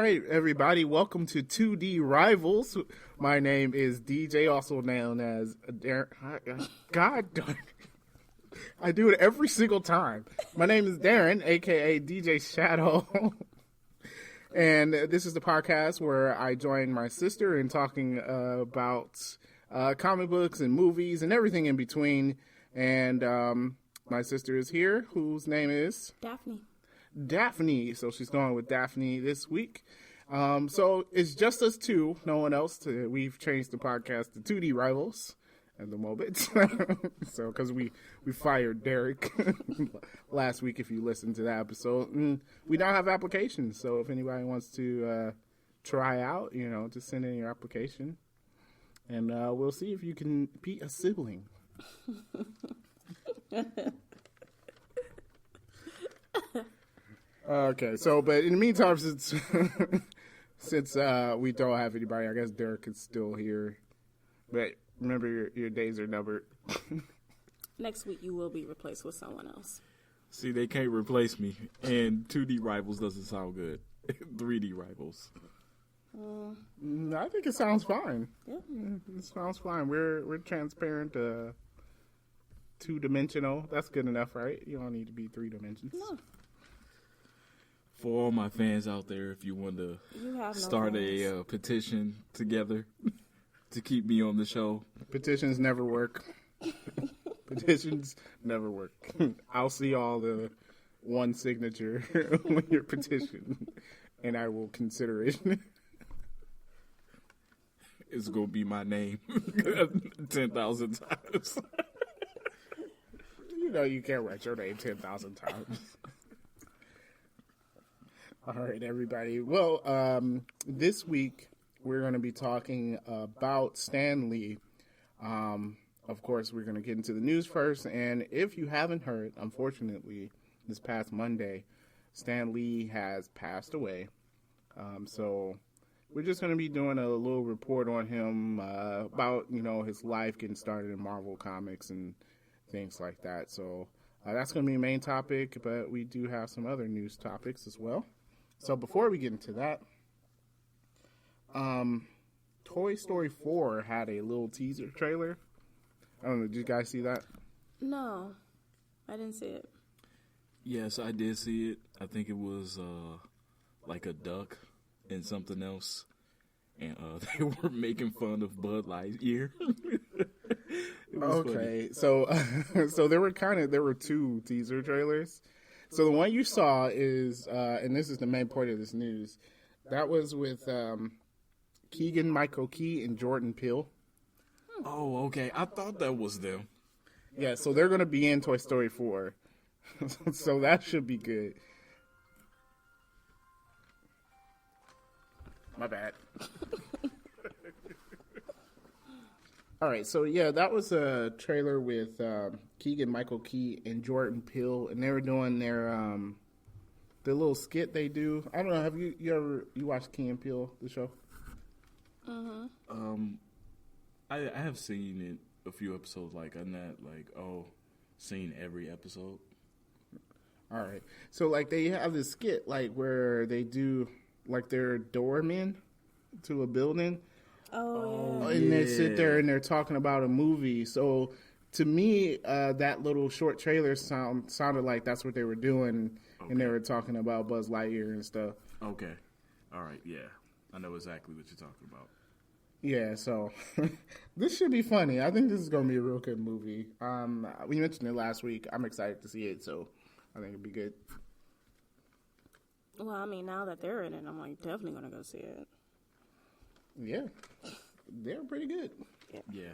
right, everybody, welcome to 2D Rivals. My name is DJ, also known as Darren. God darn it. I do it every single time. My name is Darren, aka DJ Shadow. And this is the podcast where I join my sister in talking about comic books and movies and everything in between. And my sister is here, whose name is Daphne. So she's going with Daphne this week. So it's just us two, no one else. We've changed the podcast to 2D Rivals at the moment. So because we fired Derek last week, if you listened to that episode. And we don't have applications. So if anybody wants to try out, just send in your application. And we'll see if you can beat a sibling. Okay, so but in the meantime, since we don't have anybody, I guess Derek is still here. But remember, your days are numbered. Next week, you will be replaced with someone else. See, they can't replace me, and 2D Rivals doesn't sound good. 3D Rivals. I think it sounds fine. Yeah, it sounds fine. We're transparent, 2-dimensional. That's good enough, right? You don't need to be 3 dimensions. No. For all my fans out there, if you want to start a petition together to keep me on the show. Petitions never work. Petitions never work. I'll see all the one signature on your petition, and I will consider it. It's going to be my name 10,000 times. You can't write your name 10,000 times. All right, everybody. Well, this week we're going to be talking about Stan Lee. Of course, we're going to get into the news first. And if you haven't heard, unfortunately, this past Monday, Stan Lee has passed away. So we're just going to be doing a little report on him about, his life getting started in Marvel Comics and things like that. So that's going to be the main topic, but we do have some other news topics as well. So before we get into that, Toy Story 4 had a little teaser trailer. I don't know, did you guys see that? No, I didn't see it. Yes, I did see it. I think it was like a duck and something else. And they were making fun of Buzz Lightyear. Okay, so there were 2 teaser trailers. So the one you saw is, and this is the main point of this news, that was with Keegan-Michael Key and Jordan Peele. Oh, okay. I thought that was them. Yeah, so they're going to be in Toy Story 4. So that should be good. My bad. All right, so yeah, that was a trailer with Keegan-Michael Key and Jordan Peele, and they were doing their little skit they do. I don't know. Have you watched Key and Peele, the show? I have seen it a few episodes. Like I'm not seen every episode. All right, so they have this skit where they do they're doormen to a building. Oh, and they sit there and they're talking about a movie. So to me, that little short trailer sounded like that's what they were doing, and they were talking about Buzz Lightyear and stuff. Okay. All right, yeah. I know exactly what you're talking about. Yeah, so this should be funny. I think this is going to be a real good movie. We mentioned it last week. I'm excited to see it, so I think it'll be good. Well, I mean, now that they're in it, I'm definitely going to go see it. Yeah, they're pretty good. Yeah.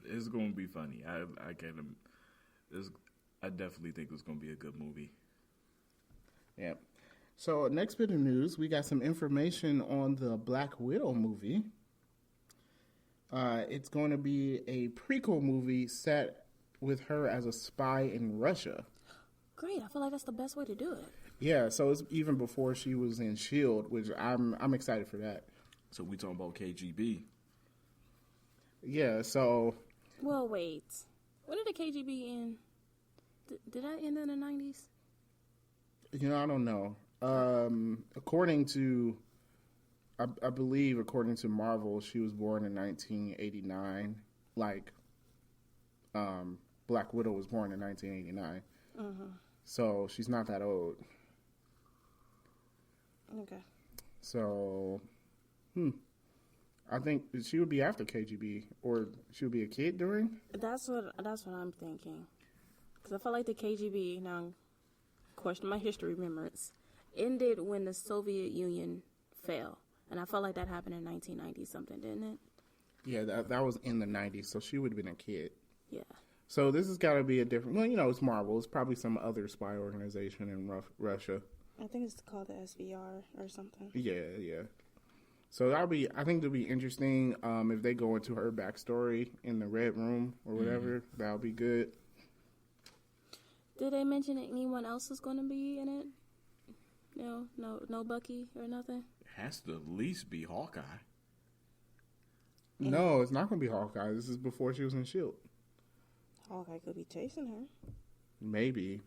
It's going to be funny. I definitely think it's going to be a good movie. Yeah. So next bit of news, we got some information on the Black Widow movie. It's going to be a prequel movie set with her as a spy in Russia. Great. I feel like that's the best way to do it. Yeah, so it's even before she was in S.H.I.E.L.D., which I'm excited for that. So we talking about KGB. Yeah, so... Well, wait. When did the KGB end? Did that end in the 90s? I don't know. According to, I believe, according to Marvel, she was born in 1989. Like, Black Widow was born in 1989. So she's not that old. Okay. So, I think she would be after KGB, or she would be a kid during. That's what I'm thinking. Because I felt like the KGB, now, question my history remembrance, ended when the Soviet Union fell. And I felt like that happened in 1990 something, didn't it? Yeah, that was in the 90s, so she would have been a kid. Yeah. So this has got to be a different, well, it's Marvel. It's probably some other spy organization in Russia. I think it's called the SVR or something. Yeah. So I think it'll be interesting if they go into her backstory in the Red Room or whatever. That'll be good. Did they mention anyone else is going to be in it? No Bucky or nothing? It has to at least be Hawkeye. No, it's not going to be Hawkeye. This is before she was in S.H.I.E.L.D. Hawkeye could be chasing her. Maybe.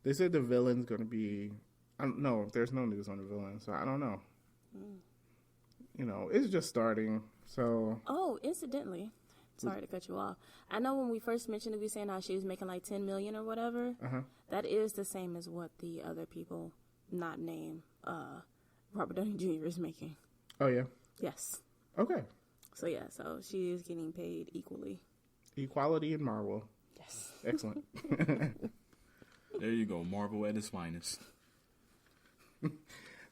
They said the villain's going to be... I don't know. There's no news on the villain, so I don't know. It's just starting, so... Oh, incidentally, sorry to cut you off. I know when we first mentioned it, we saying how she was making like $10 million or whatever. That is the same as what the other people not named Robert Downey Jr. is making. Oh, yeah? Yes. Okay. So she is getting paid equally. Equality in Marvel. Yes. Excellent. There you go, Marvel at its finest.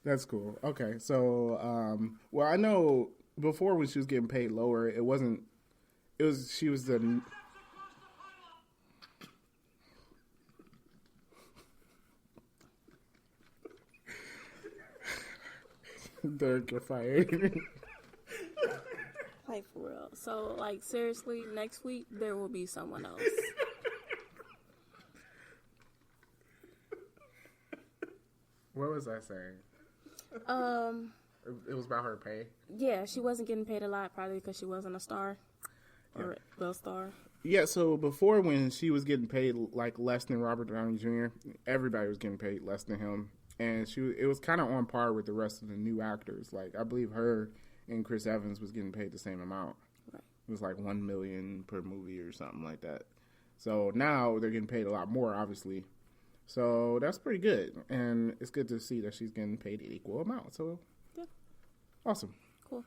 That's cool. Okay, so well, I know before when she was getting paid lower, she was the Derek, you're fired. Like for real. So like seriously, next week there will be someone else. What was I saying? It was about her pay. Yeah, she wasn't getting paid a lot, probably because she wasn't a star or a star. Yeah, so before when she was getting paid like less than Robert Downey Jr., everybody was getting paid less than him, and it was kind of on par with the rest of the new actors. Like I believe her and Chris Evans was getting paid the same amount. Right. It was like $1 million per movie or something like that. So now they're getting paid a lot more, obviously. So that's pretty good, and it's good to see that she's getting paid an equal amount. So, yeah, awesome, cool.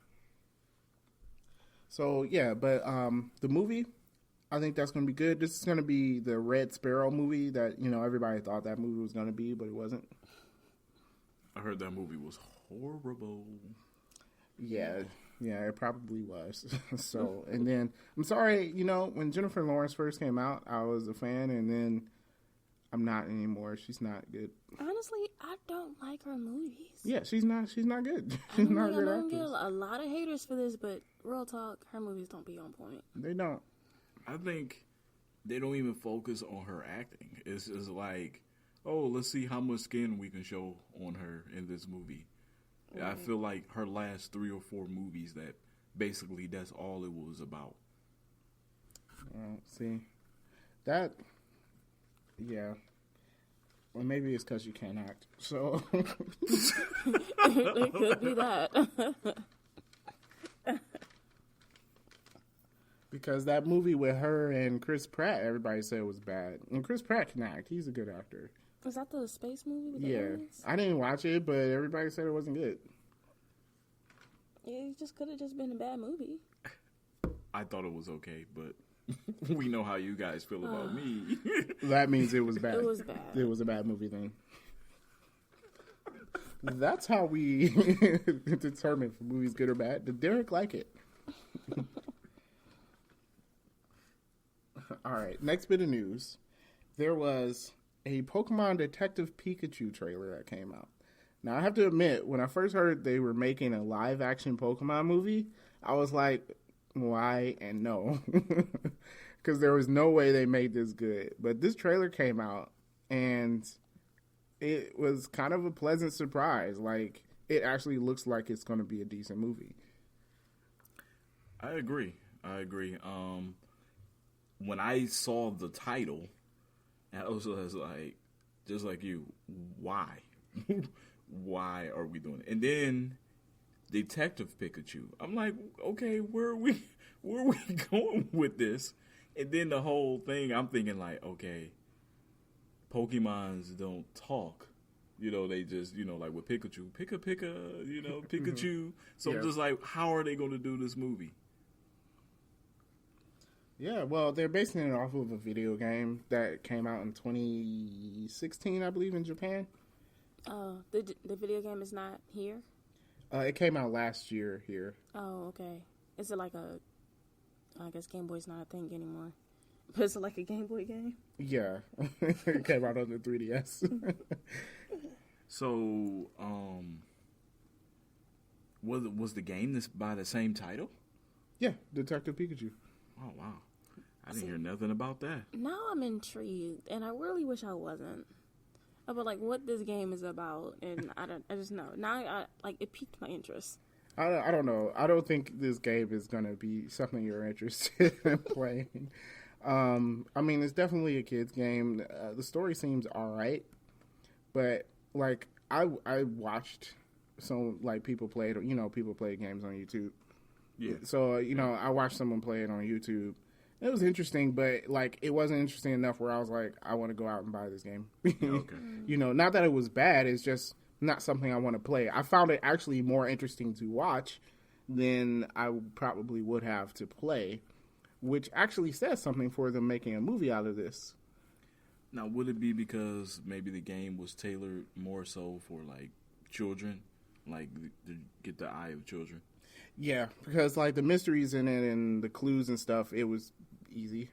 So yeah, but the movie, I think that's going to be good. This is going to be the Red Sparrow movie that everybody thought that movie was going to be, but it wasn't. I heard that movie was horrible. Yeah, it probably was. So, and then I'm sorry, when Jennifer Lawrence first came out, I was a fan, and then I'm not anymore. She's not good. Honestly, I don't like her movies. Yeah, she's not good. She's not a good I don't actress. get a lot of haters for this, but real talk, her movies don't be on point. They don't. I think they don't even focus on her acting. It's just like, oh, let's see how much skin we can show on her in this movie. Mm-hmm. I feel like her last 3 or 4 movies, that basically that's all it was about. See, that, yeah. Well, maybe it's because you can't act. So it could be that. Because that movie with her and Chris Pratt, everybody said was bad. And Chris Pratt can act. He's a good actor. Was that the space movie with the Yeah. aliens? I didn't watch it, but everybody said it wasn't good. It just could have just been a bad movie. I thought it was okay, but we know how you guys feel about me. That means it was bad. It was bad. It was a bad movie then. That's how we determine if a movie's good or bad. Did Derek like it? All right, next bit of news. There was a Pokemon Detective Pikachu trailer that came out. Now, I have to admit, when I first heard they were making a live-action Pokemon movie, I was like, why and no. Because there was no way they made this good. But this trailer came out, and it was kind of a pleasant surprise. Like, it actually looks like it's going to be a decent movie. I agree. When I saw the title, I was like, just like you, why? why are we doing it? And then Detective Pikachu. I'm like, okay, where are we going with this? And then the whole thing, I'm thinking like, okay, Pokemons don't talk. They just, like with Pikachu, Pika, Pikachu. So Yeah. I'm just like, how are they going to do this movie? Yeah, well, they're basing it off of a video game that came out in 2016, I believe, in Japan. Oh, the video game is not here? It came out last year here. Oh, okay. Is it like I guess Game Boy's not a thing anymore. But is it like a Game Boy game? Yeah, it came out on the 3DS. So, was the game this by the same title? Yeah, Detective Pikachu. Oh wow, I didn't hear nothing about that. Now I'm intrigued, and I really wish I wasn't. About like what this game is about, and I just know now. It piqued my interest. I don't know. I don't think this game is going to be something you're interested in playing. I mean, it's definitely a kid's game. The story seems all right, but like I watched some like people played. People play games on YouTube. Yeah. So I watched someone play it on YouTube. It was interesting, but like it wasn't interesting enough where I was like, I want to go out and buy this game. Okay. Not that it was bad. It's just not something I want to play. I found it actually more interesting to watch than I probably would have to play, which actually says something for them making a movie out of this. Now, would it be because maybe the game was tailored more so for like children, like to get the eye of children? Yeah, because like the mysteries in it and the clues and stuff, it was easy.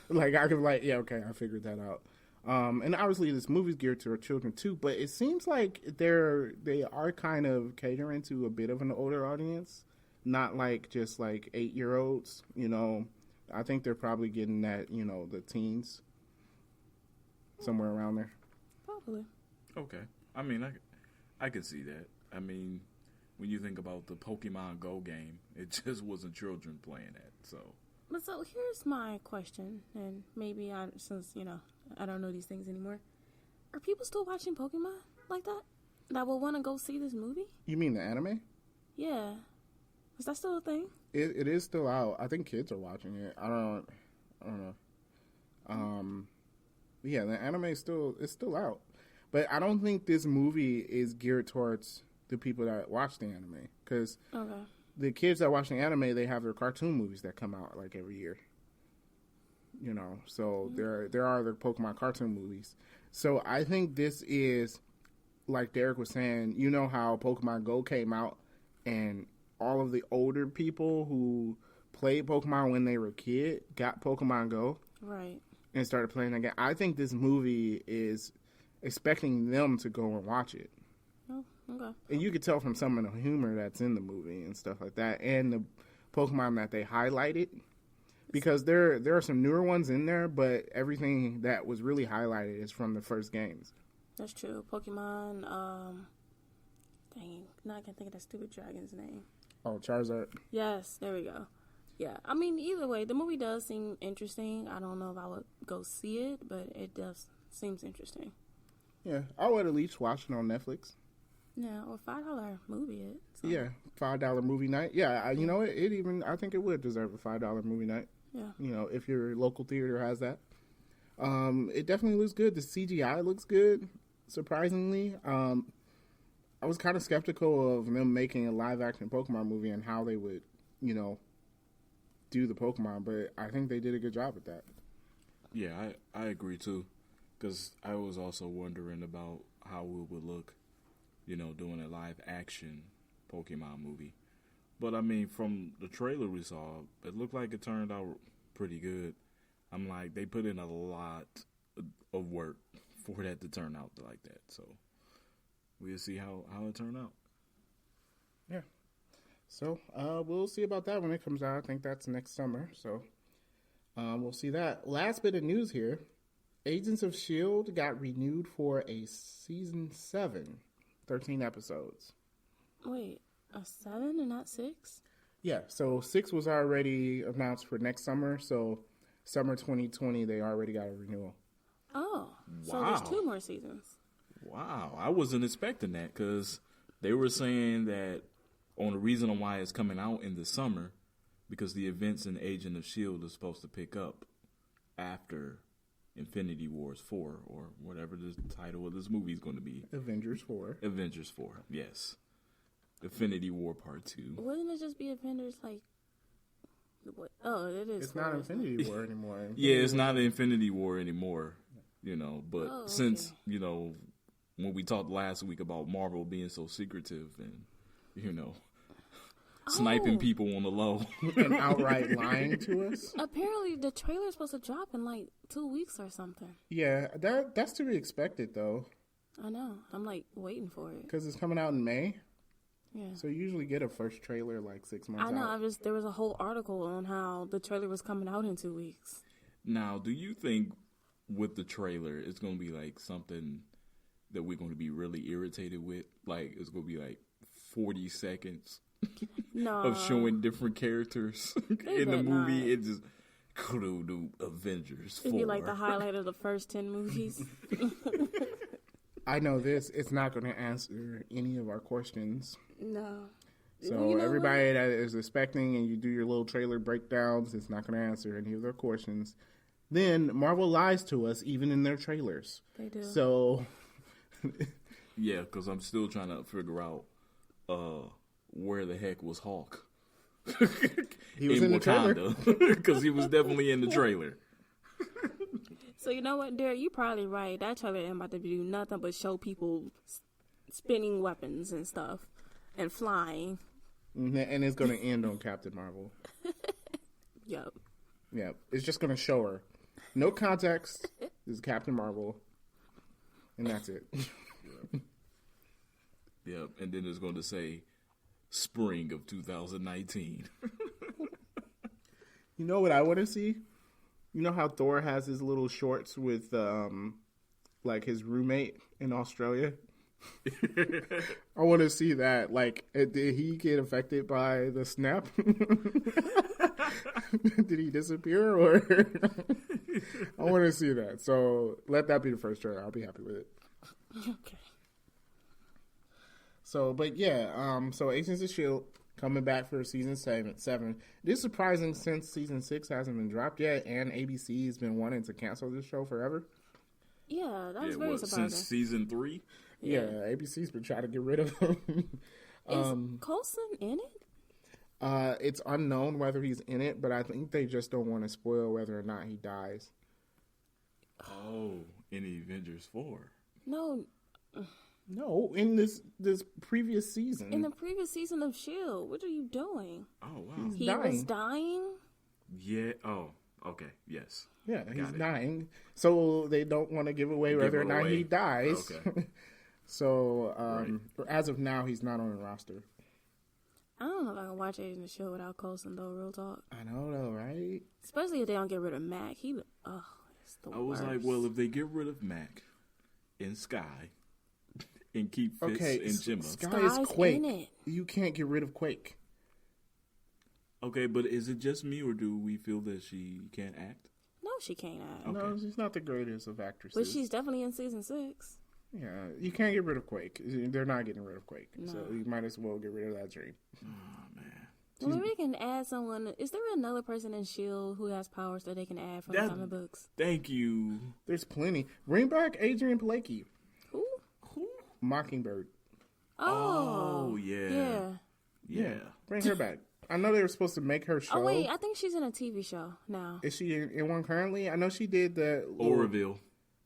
Like I could okay, I figured that out. And obviously this movie's geared to children too, but it seems like they are kind of catering to a bit of an older audience, not like just like 8-year-olds. I think they're probably getting that the teens, somewhere around there. Probably. Okay. I mean, I could see that. I mean, when you think about the Pokemon Go game, it just wasn't children playing that. So here's my question, and maybe since I don't know these things anymore. Are people still watching Pokemon like that? That will want to go see this movie? You mean the anime? Yeah. Is that still a thing? It is still out. I think kids are watching it. I don't know. Yeah, the anime is still out. But I don't think this movie is geared towards the people that watch the anime. Because the kids that watch the anime, they have their cartoon movies that come out like every year. So there are the Pokemon cartoon movies. So I think this is, like Derek was saying, how Pokemon Go came out and all of the older people who played Pokemon when they were a kid got Pokemon Go. Right. And started playing again. I think this movie is expecting them to go and watch it. Oh, okay. And you could tell from some of the humor that's in the movie and stuff like that, and the Pokemon that they highlighted, because there are some newer ones in there, but everything that was really highlighted is from the first games. That's true. Pokemon, dang, now I can't think of that stupid dragon's name. Oh, Charizard. Yes, there we go. Yeah, I mean, either way, the movie does seem interesting. I don't know if I would go see it, but it does seems interesting. Yeah, I would at least watch it on Netflix. Yeah, or $5 movie it. So. Yeah, $5 movie night. Yeah, it even, I think it would deserve a $5 movie night. Yeah. If your local theater has that. It definitely looks good. The CGI looks good, surprisingly. I was kind of skeptical of them making a live-action Pokemon movie and how they would, do the Pokemon, but I think they did a good job with that. Yeah, I agree too, because I was also wondering about how it would look, doing a live action Pokemon movie. But I mean, from the trailer we saw, it looked like it turned out pretty good. I'm like, they put in a lot of work for that to turn out like that. So we'll see how it turned out. Yeah. So we'll see about that when it comes out. I think that's next summer. So we'll see that. Last bit of news here. Agents of S.H.I.E.L.D. got renewed for a season 7, 13 episodes. Wait, a 7 and not 6? Yeah, so 6 was already announced for next summer. So summer 2020, they already got a renewal. Oh, so Wow. there's 2 more seasons. Wow, I wasn't expecting that because they were saying that on the reason why it's coming out in the summer because the events in Agent of S.H.I.E.L.D. are supposed to pick up after Infinity Wars 4 or whatever the title of this movie is going to be. Avengers 4. Avengers 4, yes. Infinity War Part 2. Wouldn't it just be Avengers like? What? Oh, it is. It's not Infinity War anymore. Yeah, it's not an Infinity War anymore, but Oh, since, when we talked last week about Marvel being so secretive and, sniping people on the low. And outright lying to us. Apparently, the trailer's supposed to drop in like 2 weeks or something. Yeah, that's to be expected though. I know. I'm like waiting for it. Because it's coming out in May. Yeah. So you usually get a first trailer like 6 months I know. out. There was a whole article on how the trailer was coming out in 2 weeks. Now, do you think with the trailer, it's going to be like something that we're going to be really irritated with? Like, it's going to be like 40 seconds No. of showing different characters in the bet movie. not. It just could do Avengers 4. It'd be like the highlight of the first 10 movies. I know this. It's not going to answer any of our questions. No. So Well, you know everybody that is expecting and you do your little trailer breakdowns, it's not going to answer any of their questions. Then Marvel lies to us even in their trailers. They do. So Yeah, because I'm still trying to figure out where the heck was Hulk. he was in the trailer. Because he was definitely in the trailer. So you know what, Derek? You're probably right. That trailer ain't about to do nothing but show people spinning weapons and stuff and flying. And it's going to end on Captain Marvel. Yup. Yeah, it's just going to show her. No context. This is Captain Marvel. And that's it. Yep, and then it's going to say spring of 2019. You know what I want to see? You know how Thor has his little shorts with like his roommate in Australia? I want to see that. Like, did he get affected by the snap? Did he disappear? Or I want to see that. So let that be the first trailer. I'll be happy with it. Okay. So, but yeah, so Agents of S.H.I.E.L.D. coming back for season 7. It is surprising since season 6 hasn't been dropped yet, and ABC has been wanting to cancel this show forever. Yeah, that was very surprising. Since season 3? Yeah, ABC's been trying to get rid of him. Is Coulson in it? It's unknown whether he's in it, but I think they just don't want to spoil whether or not he dies. Oh, in Avengers 4. No, in this previous season. in the previous season of S.H.I.E.L.D., what are you doing? Oh, wow. He dying. was dying? Yeah. Oh, okay. Yes. Yeah, he's it. dying. So they don't want to give away whether or it not away. he dies. Okay. So as of now, he's not on the roster. I don't know if I can watch Agent of S.H.I.E.L.D. without Coulson, though, real talk. I know, though, right? Especially if they don't get rid of Mac. It's the I was worst. like, well, if they get rid of Mac and Sky and keep Fitz and Gemma. Sky is Sky's Quake. in it. You can't get rid of Quake. Okay, but is it just me or do we feel that she can't act? No, she can't act. Okay. No, she's not the greatest of actresses. But she's definitely in season 6. Yeah, you can't get rid of Quake. They're not getting rid of Quake. No. So you might as well get rid of that dream. Oh, man. Well, maybe they can add someone. Is there another person in S.H.I.E.L.D. who has powers that they can add from the comic books? Thank you. There's plenty. Bring back Adrian Paleki. Who? Mockingbird. Oh, yeah. Yeah. Bring her back. I know they were supposed to make her show. Oh, wait. I think she's in a TV show now. Is she in one currently? I know she did the... Oroville.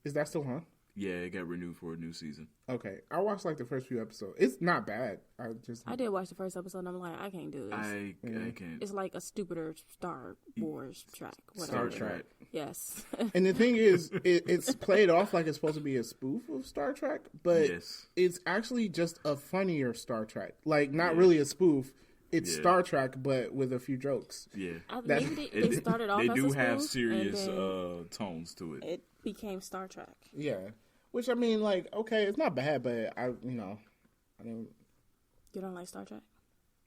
Is that still on? Yeah, it got renewed for a new season. Okay. I watched like the first few episodes. It's not bad. I did watch the first episode and I'm like, I can't do this. I can't. It's like a stupider Star Wars track. Whatever. Star Trek. Yes. And the thing is, it's played off like it's supposed to be a spoof of Star Trek, but Yes. it's actually just a funnier Star Trek. Like, not really a spoof. It's Yeah. Star Trek, but with a few jokes. Yeah. Maybe they started off They as do a have spoof, serious and then tones to it. it became Star Trek. Yeah. Which, I mean, like, okay, it's not bad, but I don't... You don't like Star Trek?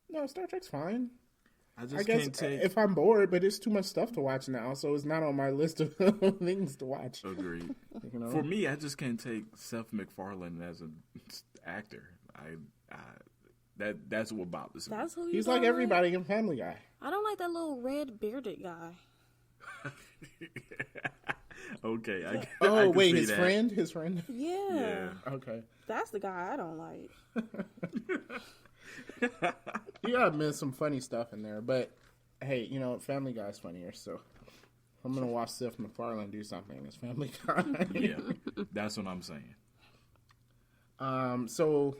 No, Star Trek's fine. I just I guess can't take. if I'm bored, but it's too much stuff to watch now, so it's not on my list of things to watch. Agreed. You know? For me, I just can't take Seth MacFarlane as an actor. That's what bothers me. That's who He's don't like everybody in Family Guy. I don't like that little red bearded guy. Okay. I Oh can wait, see his that. friend, his friend. Yeah. Yeah. Okay, That's the guy I don't like. you gotta miss some funny stuff in there, but hey, you know, Family Guy's funnier, so I'm gonna watch Seth MacFarlane do something. It's Family Guy. Yeah, that's what I'm saying. So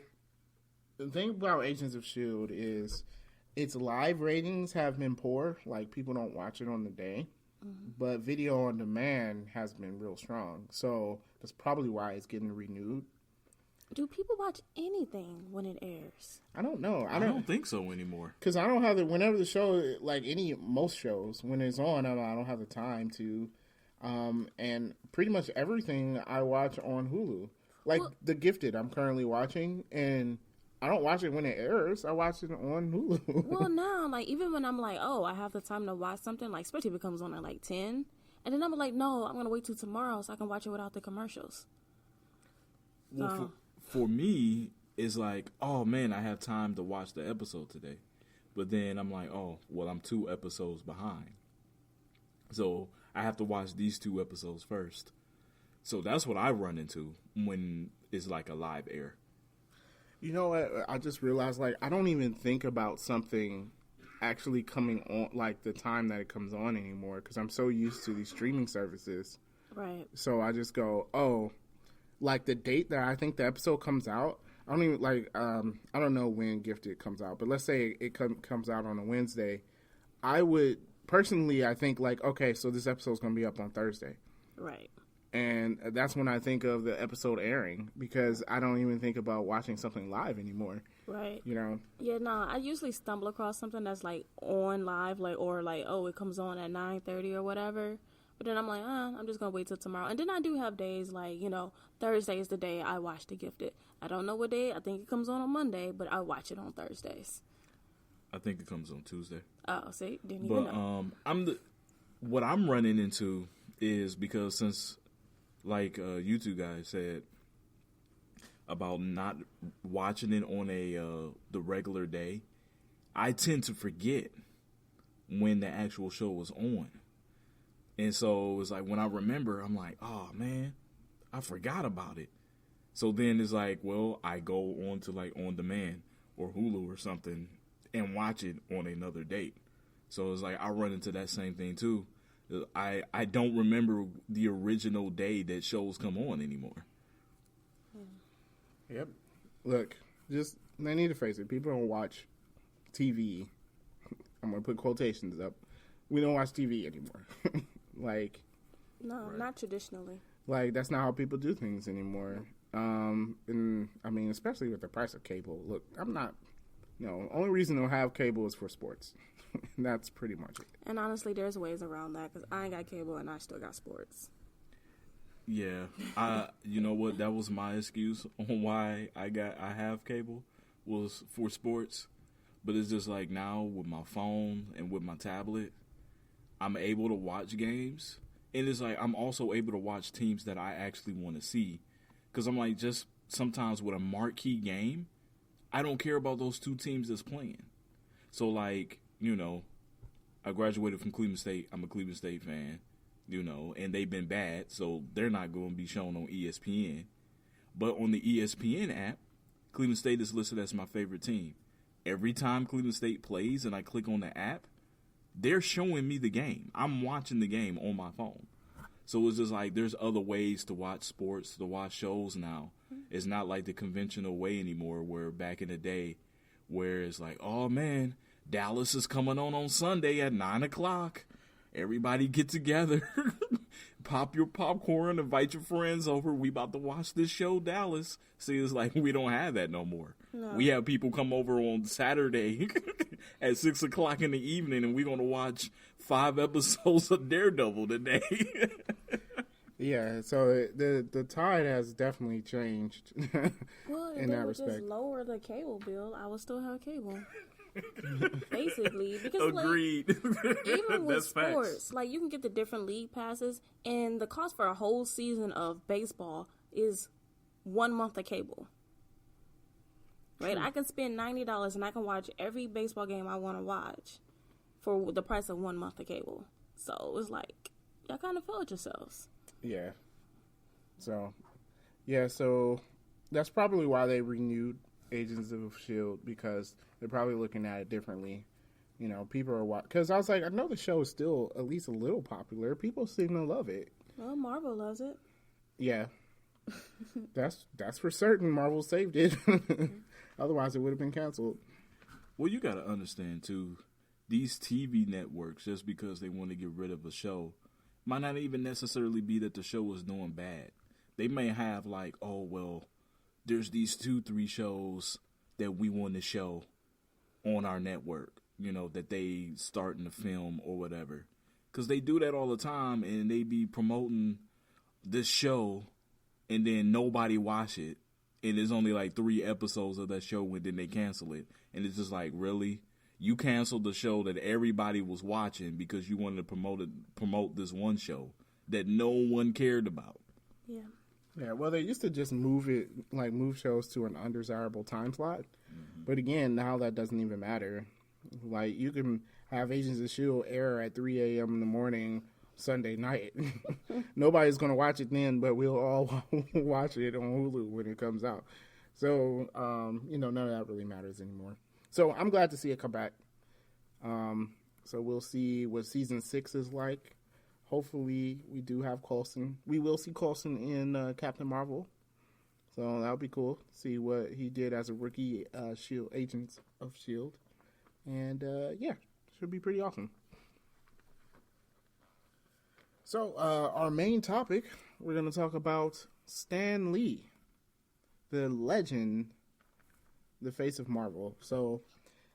the thing about Agents of S.H.I.E.L.D. is its live ratings have been poor. Like, people don't watch it on the day. But video on demand has been real strong. So that's probably why it's getting renewed. Do people watch anything when it airs? I don't know. I don't think so anymore. Because I don't have the, whenever the show, like most shows, when it's on, I don't have the time to. And pretty much everything I watch on Hulu. Like The Gifted, I'm currently watching, and I don't watch it when it airs. I watch it on Hulu. Well, now, like, even when I'm like, oh, I have the time to watch something, like, especially if it comes on at like 10, and then I'm like, no, I'm going to wait till tomorrow so I can watch it without the commercials. Well, for me, it's like, oh man, I have time to watch the episode today. But then I'm like, oh, well, I'm 2 episodes behind. So I have to watch these 2 episodes first. So that's what I run into when it's like a live air. You know what? I just realized, like, I don't even think about something actually coming on, like, the time that it comes on anymore, because I'm so used to these streaming services. Right. So I just go, oh, like, the date that I think the episode comes out, I don't even, like, I don't know when Gifted comes out, but let's say it comes out on a Wednesday. I would, personally, I think, like, okay, so this episode's going to be up on Thursday. Right. And that's when I think of the episode airing, because I don't even think about watching something live anymore. Right. You know? Yeah, no, I usually stumble across something that's, like, on live, like, or, like, oh, it comes on at 9:30 or whatever. But then I'm like, I'm just going to wait till tomorrow. And then I do have days, like, you know, Thursday is the day I watch The Gifted. I don't know what day. I think it comes on Monday, but I watch it on Thursdays. I think it comes on Tuesday. Oh, see? Didn't even know. What I'm running into is because since, like you two guys said about not watching it on the regular day, I tend to forget when the actual show was on. And so it's like when I remember, I'm like, oh man, I forgot about it. So then it's like, well, I go on to like On Demand or Hulu or something and watch it on another date. So it's like I run into that same thing too. I don't remember the original day that shows come on anymore. Yep. Look, just, they need to face it. People don't watch TV. I'm going to put quotations up. We don't watch TV anymore. Like, No, Right. not traditionally. like, that's not how people do things anymore. And I mean, especially with the price of cable. Look, I'm not, only reason to have cable is for sports. That's pretty much it. And honestly, there's ways around that because I ain't got cable and I still got sports. Yeah, you know what? That was my excuse on why I have cable was for sports. But it's just like now with my phone and with my tablet, I'm able to watch games. And it's like I'm also able to watch teams that I actually want to see. Because I'm like, just sometimes with a marquee game, I don't care about those 2 teams that's playing. So like, I graduated from Cleveland State. I'm a Cleveland State fan, and they've been bad, so they're not going to be shown on ESPN. But on the ESPN app, Cleveland State is listed as my favorite team. Every time Cleveland State plays and I click on the app, they're showing me the game. I'm watching the game on my phone. So it's just like there's other ways to watch sports, to watch shows now. It's not like the conventional way anymore where back in the day where it's like, oh, man, Dallas is coming on Sunday at 9 o'clock. Everybody get together. Pop your popcorn, invite your friends over. We about to watch this show, Dallas. See, it's like we don't have that no more. No. We have people come over on Saturday at 6 o'clock in the evening, and we're going to watch 5 episodes of Daredevil today. Yeah, so the tide has definitely changed Well, if in they that would just respect. lower the cable bill, I would still have cable. Basically, because Agreed. like, even with That's sports, facts. like you can get the different league passes, and the cost for a whole season of baseball is 1 month of cable. Right? I can spend $90 and I can watch every baseball game I want to watch for the price of 1 month of cable. So it's like, y'all kind of failed yourselves. Yeah. So that's probably why they renewed Agents of S.H.I.E.L.D. because they're probably looking at it differently. You know, people are watching. Because I was like, I know the show is still at least a little popular. People seem to love it. Well, Marvel loves it. Yeah. That's for certain. Marvel saved it. Otherwise, it would have been canceled. Well, you got to understand, too, these TV networks, just because they want to get rid of a show, might not even necessarily be that the show is doing bad. They may have like, oh, well, there's these 2-3 shows that we want to show on our network, you know, that they starting to film or whatever. Because they do that all the time, and they be promoting this show, and then nobody watch it. And there's only like 3 episodes of that show, and then they cancel it. And it's just like, really? You canceled the show that everybody was watching because you wanted to promote this one show that no one cared about. Yeah. Yeah, well, they used to just move shows to an undesirable time slot. Mm-hmm. But again, now that doesn't even matter. Like, you can have Agents of S.H.I.E.L.D. air at 3 a.m. in the morning Sunday night. Nobody's going to watch it then, but we'll all watch it on Hulu when it comes out. So, none of that really matters anymore. So I'm glad to see it come back. So we'll see what season 6 is like. Hopefully, we do have Coulson. We will see Coulson in Captain Marvel. So that'll be cool. See what he did as a rookie S.H.I.E.L.D. Agents of S.H.I.E.L.D. And, should be pretty awesome. So, our main topic, we're going to talk about Stan Lee, the legend, the face of Marvel. So,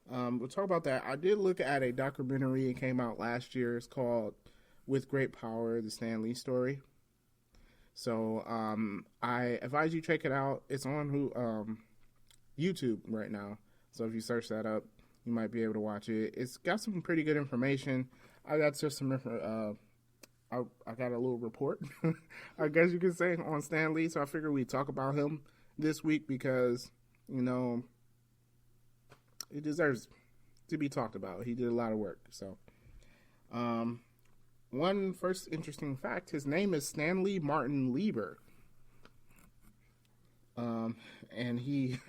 we'll talk about that. I did look at a documentary. It came out last year. It's called With Great Power, the Stan Lee Story. So, I advise you check it out. It's on YouTube right now. So, if you search that up, you might be able to watch it. It's got some pretty good information. I got just some I got a little report, I guess you could say, on Stan Lee. So I figured we'd talk about him this week because, it deserves to be talked about. He did a lot of work. So, one first interesting fact, his name is Stanley Martin Lieber. And he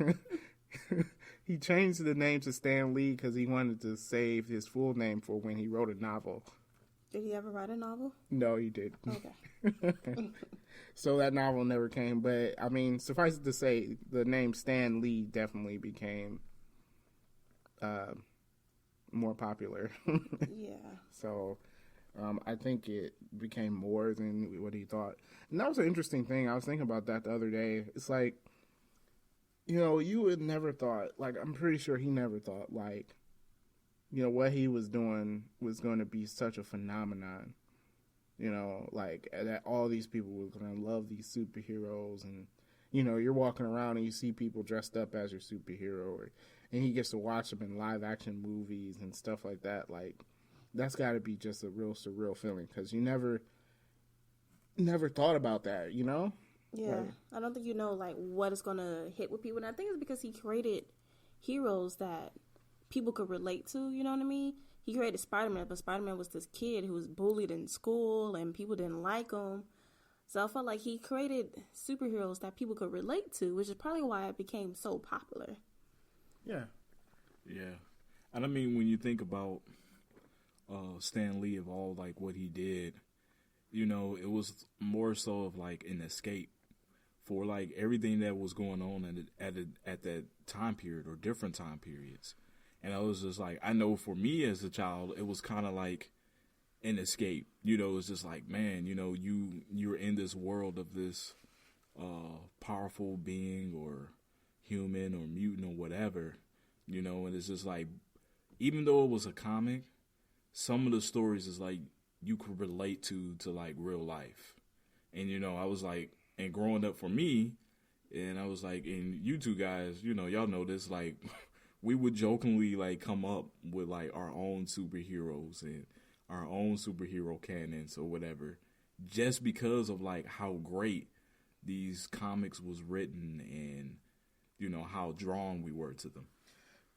he changed the name to Stan Lee because he wanted to save his full name for when he wrote a novel. Did he ever write a novel? No, he didn't. Okay. So that novel never came. But, I mean, suffice it to say, the name Stan Lee definitely became more popular. Yeah. So I think it became more than what he thought. And that was an interesting thing. I was thinking about that the other day. It's like, you would never thought, like, I'm pretty sure he never thought, like, what he was doing was going to be such a phenomenon. Like, that all these people were going to love these superheroes. And, you're walking around and you see people dressed up as your superhero. And he gets to watch them in live action movies and stuff like that. Like, that's got to be just a real surreal feeling. Because you never thought about that, Yeah. Right. I don't think what is going to hit with people. And I think it's because he created heroes that people could relate to, you know what I mean? He created Spider-Man, but Spider-Man was this kid who was bullied in school and people didn't like him. So I felt like he created superheroes that people could relate to, which is probably why it became so popular. Yeah. Yeah. And I mean, when you think about Stan Lee, of all, like, what he did, it was more so of, like, an escape for, like, everything that was going on at that time period or different time periods. And I was just like, I know for me as a child, it was kind of like an escape. It's just like, man, you're in this world of this powerful being or human or mutant or whatever, and it's just like, even though it was a comic, some of the stories is like you could relate to like real life. And, I was like, and growing up for me, and I was like, and you two guys, y'all know this, like, we would jokingly like come up with like our own superheroes and our own superhero canons or whatever, just because of like how great these comics was written and how drawn we were to them.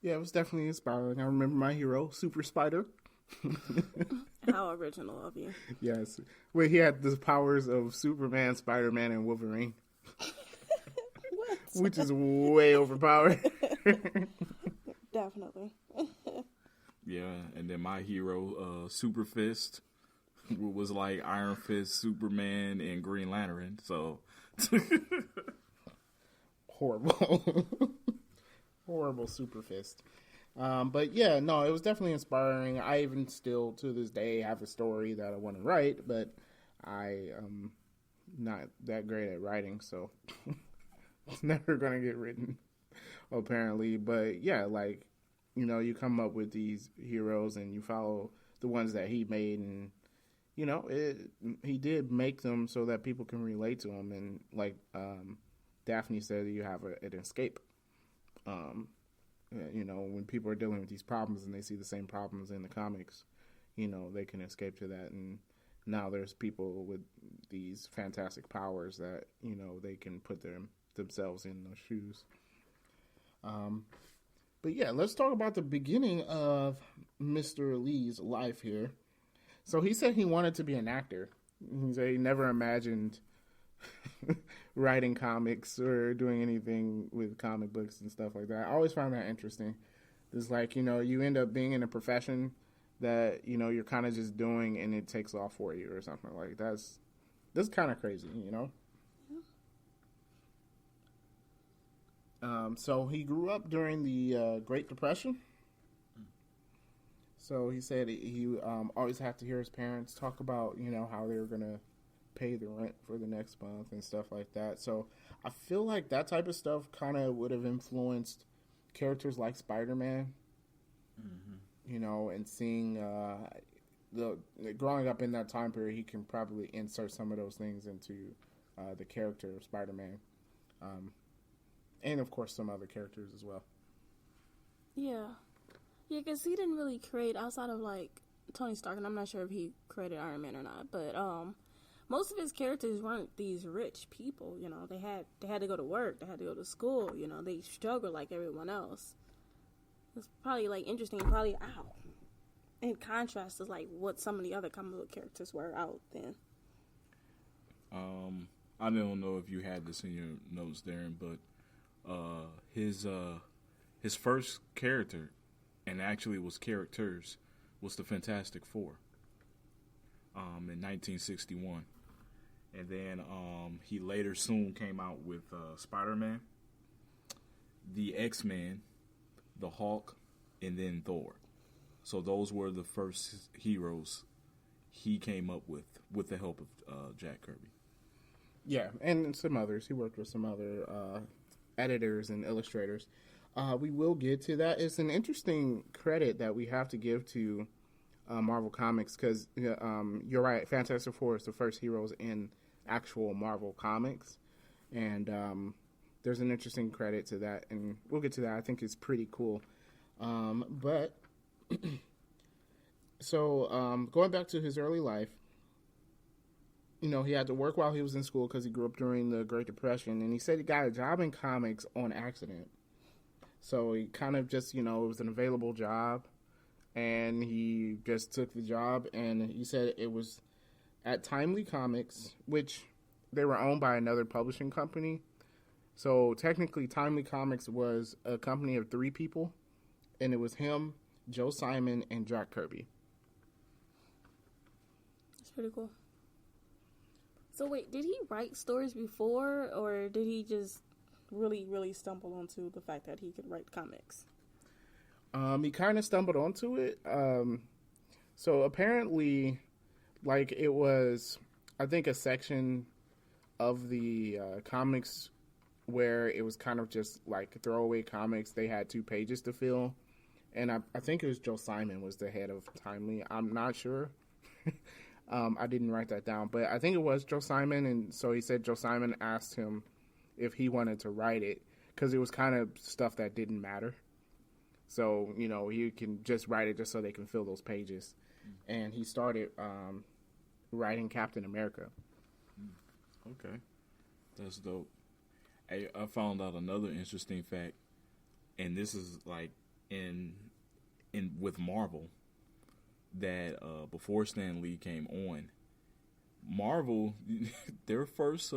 Yeah, it was definitely inspiring. I remember my hero, Super Spider. How original of you. Yes. Where he had the powers of Superman, Spider-Man, and Wolverine. What? Which is way overpowered. Definitely. Yeah, and then my hero, Super Fist, was like Iron Fist, Superman, and Green Lantern. So horrible. Horrible Super Fist. But yeah, no, it was definitely inspiring. I even still, to this day, have a story that I want to write, but I am not that great at writing, so it's never going to get written, apparently. But yeah, like, you come up with these heroes and you follow the ones that he made, and, he did make them so that people can relate to them. And like Daphne said, you have an escape. When people are dealing with these problems and they see the same problems in the comics, they can escape to that. And now there's people with these fantastic powers that, they can put themselves in those shoes. But yeah, let's talk about the beginning of Mr. Lee's life here. So he said he wanted to be an actor. He said he never imagined writing comics or doing anything with comic books and stuff like that. I always found that interesting. It's like, you end up being in a profession that, you're kind of just doing and it takes off for you or something like that. That's kind of crazy, So he grew up during the Great Depression. So he said he always had to hear his parents talk about, how they were going to pay the rent for the next month and stuff like that. So I feel like that type of stuff kind of would have influenced characters like Spider-Man, and seeing growing up in that time period, he can probably insert some of those things into the character of Spider-Man, and of course some other characters as well. Yeah, because he didn't really create outside of like Tony Stark, and I'm not sure if he created Iron Man or not, but most of his characters weren't these rich people. They had to go to work, they had to go to school. They struggled like everyone else. It's probably like interesting, probably out in contrast to like what some of the other comic book characters were out then. I don't know if you had this in your notes, Darren, but his first character, and actually was characters, was the Fantastic Four. In 1961. And then he later soon came out with Spider-Man, the X-Men, the Hulk, and then Thor. So those were the first heroes he came up with the help of Jack Kirby. Yeah, and some others. He worked with some other editors and illustrators. We will get to that. It's an interesting credit that we have to give to Marvel Comics, because you're right, Fantastic Four is the first heroes in actual Marvel Comics, and there's an interesting credit to that, and we'll get to that. I think it's pretty cool. But so going back to his early life, he had to work while he was in school because he grew up during the Great Depression, and he said he got a job in comics on accident. So he kind of just, it was an available job, and he just took the job, and he said it was at Timely Comics, which they were owned by another publishing company. So technically, Timely Comics was a company of 3 people, and it was him, Joe Simon, and Jack Kirby. That's pretty cool. So wait, did he write stories before, or did he just really, really stumble onto the fact that he could write comics? He kind of stumbled onto it. So apparently, like, it was, I think, a section of the comics where it was kind of just like throwaway comics. They had 2 pages to fill. And I think it was Joe Simon was the head of Timely. I'm not sure. I didn't write that down. But I think it was Joe Simon. And so he said Joe Simon asked him if he wanted to write it, because it was kind of stuff that didn't matter. So, he can just write it just so they can fill those pages. And he started writing Captain America. Okay. That's dope. Hey, I found out another interesting fact, and this is like in with Marvel, that before Stan Lee came on, Marvel, their first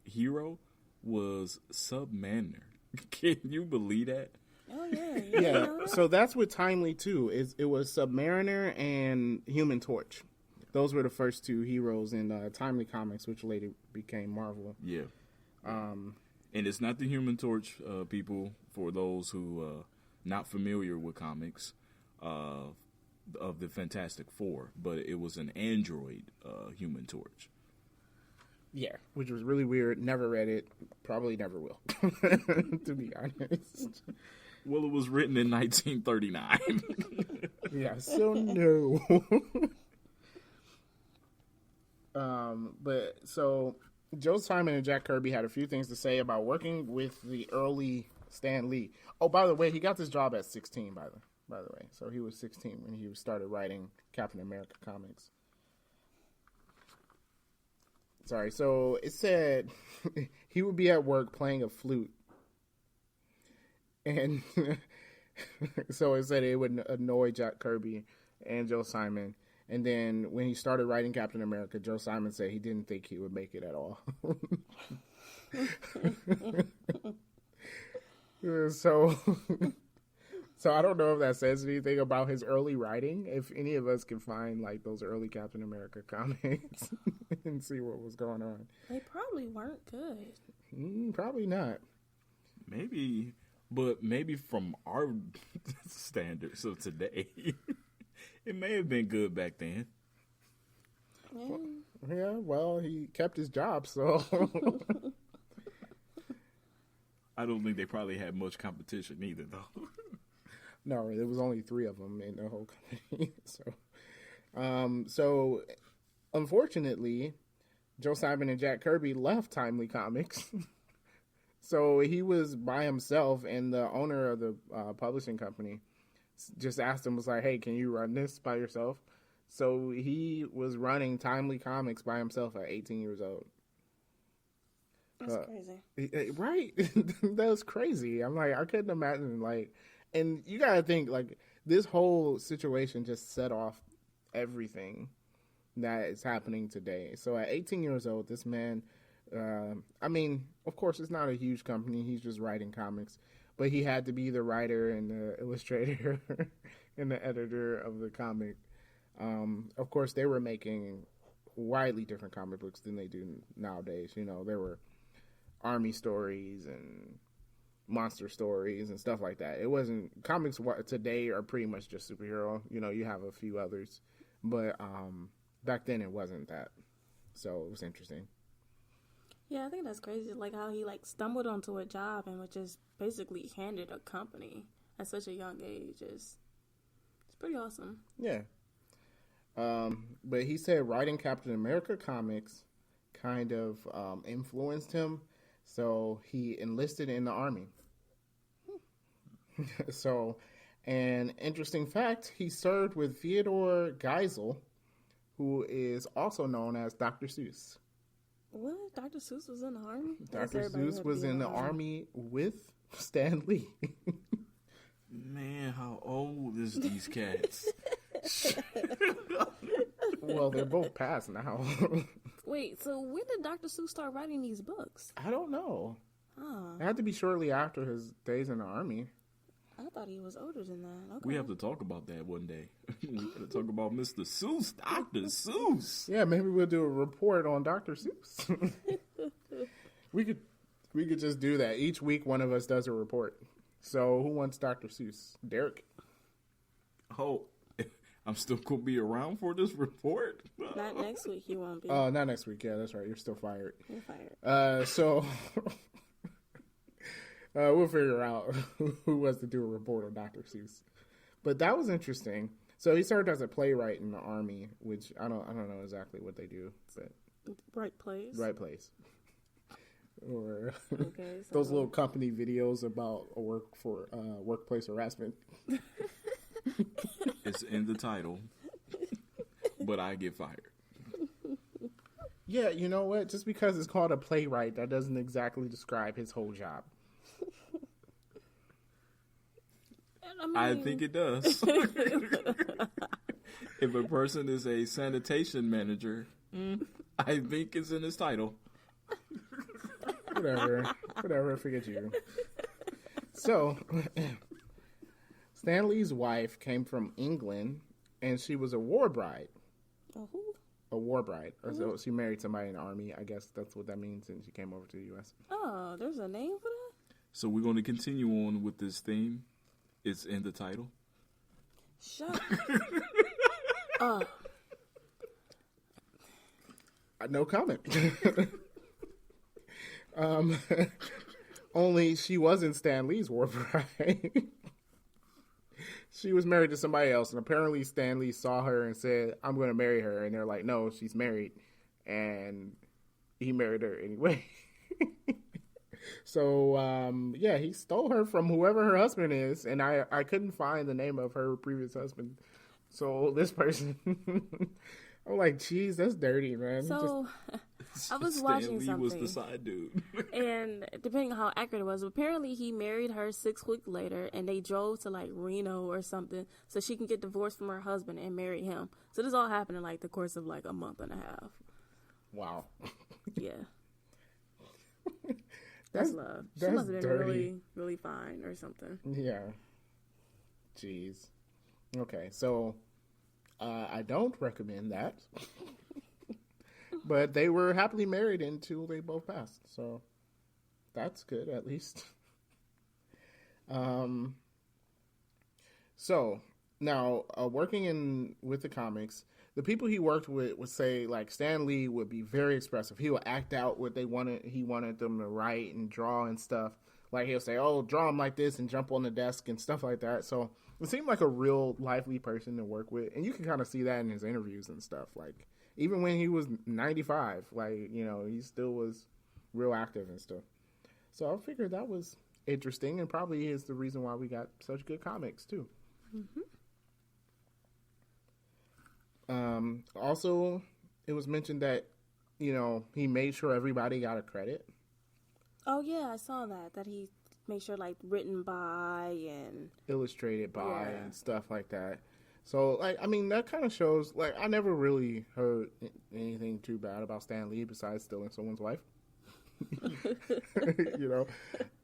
hero was Submariner. Can you believe that? Oh yeah. Yeah, so that's with Timely too. It was Submariner and Human Torch. Those were the first two heroes in Timely Comics, which later became Marvel. Yeah. And it's not the Human Torch people, for those who not familiar with comics of the Fantastic Four, but it was an android Human Torch. Yeah, which was really weird. Never read it. Probably never will, to be honest. Well, it was written in 1939. Yeah, so no. But so Joe Simon and Jack Kirby had a few things to say about working with the early Stan Lee. Oh, by the way, he got this job at 16, by the way. So he was 16 when he started writing Captain America comics. Sorry, so it said he would be at work playing a flute. And so it said it would annoy Jack Kirby and Joe Simon. And then when he started writing Captain America, Joe Simon said he didn't think he would make it at all. So I don't know if that says anything about his early writing. If any of us can find like those early Captain America comics and see what was going on. They probably weren't good. Probably not. Maybe, but maybe from our standards of today, it may have been good back then. Yeah, well, he kept his job, so. I don't think they probably had much competition either, though. No, there was only 3 of them in the whole company. So unfortunately, Joe Simon and Jack Kirby left Timely Comics. So he was by himself, and the owner of the publishing company just asked him, was like, hey, can you run this by yourself? So he was running Timely Comics by himself at 18 years old. That's crazy. Right? That was crazy. I'm like, I couldn't imagine, like, and you gotta think, like, this whole situation just set off everything that is happening today. So at 18 years old, this man, I mean, of course, it's not a huge company. He's just writing comics. But he had to be the writer and the illustrator and the editor of the comic. Of course, they were making widely different comic books than they do nowadays. You know, there were army stories and monster stories and stuff like that. It wasn't, comics today are pretty much just superhero. You know, you have a few others. But back then it wasn't that. So it was interesting. Yeah, I think that's crazy. Like how he stumbled onto a job and was just basically handed a company at such a young age. It's pretty awesome. Yeah. But he said writing Captain America comics kind of influenced him. So he enlisted in the army. So, an interesting fact, he served with Theodore Geisel, who is also known as Dr. Seuss. What? Dr. Seuss was in the army? Dr. Seuss was in the army with Stan Lee. Man, how old is these cats? Well, they're both past now. Wait, so when did Dr. Seuss start writing these books? I don't know. Oh, It had to be shortly after his days in the army. I thought he was older than that. Okay. We have to talk about that one day. We got to talk about Mr. Seuss, Dr. Seuss. Yeah, maybe we'll do a report on Dr. Seuss. We could just do that. Each week, one of us does a report. So, who wants Dr. Seuss? Derek? Oh, I'm still going to be around for this report? Not next week, you won't be. Not next week. Yeah, that's right. You're still fired. You're fired. So, we'll figure out who wants to do a report on Dr. Seuss. But that was interesting. So he served as a playwright in the army, which I don't know exactly what they do, but Right place. right place. or Okay, so those little company videos about workplace harassment. It's in the title, but I get fired. Yeah, you know what? Just because it's called a playwright, that doesn't exactly describe his whole job. I think it does. If a person is a sanitation manager, I think it's in his title. Whatever, forget you. So, Stan Lee's wife came from England, and she was a war bride. A war bride. So she married somebody in the army. I guess that's what that means, and she came over to the U.S. Oh, there's a name for that? So we're going to continue on with this theme. It's in the title. Shut No comment. Only she wasn't Stan Lee's war bride. She was married to somebody else, and apparently Stan Lee saw her and said, "I'm going to marry her." And they're like, "No, she's married." And he married her anyway. So, yeah, he stole her from whoever her husband is, and I couldn't find the name of her previous husband. So this person, I'm like, geez, that's dirty, man. So, I was watching Stan Lee something. was the side dude. And depending on how accurate it was, apparently he married her 6 weeks later, and they drove to like Reno or something so she can get divorced from her husband and marry him. So this all happened in like the course of like a month and a half. Wow. Yeah. That's love. She must have been dirty. really, really fine or something. Yeah. Jeez. Okay, so I don't recommend that. But they were happily married until they both passed, so that's good at least. So now working with the comics, the people he worked with would say like Stan Lee would be very expressive. He would act out what they wanted. He wanted them to write and draw and stuff. Like he'll say, "Oh, draw him like this," and jump on the desk and stuff like that. So it seemed like a real lively person to work with, and you can kind of see that in his interviews and stuff. Like even when he was 95, like he still was real active and stuff. So I figured that was interesting, and probably is the reason why we got such good comics too. Mm-hmm. Also, it was mentioned that, he made sure everybody got a credit. Oh, yeah, I saw that he made sure, like, written by and... illustrated by Yeah. and stuff like that. So, that kind of shows, I never really heard anything too bad about Stan Lee besides stealing someone's wife.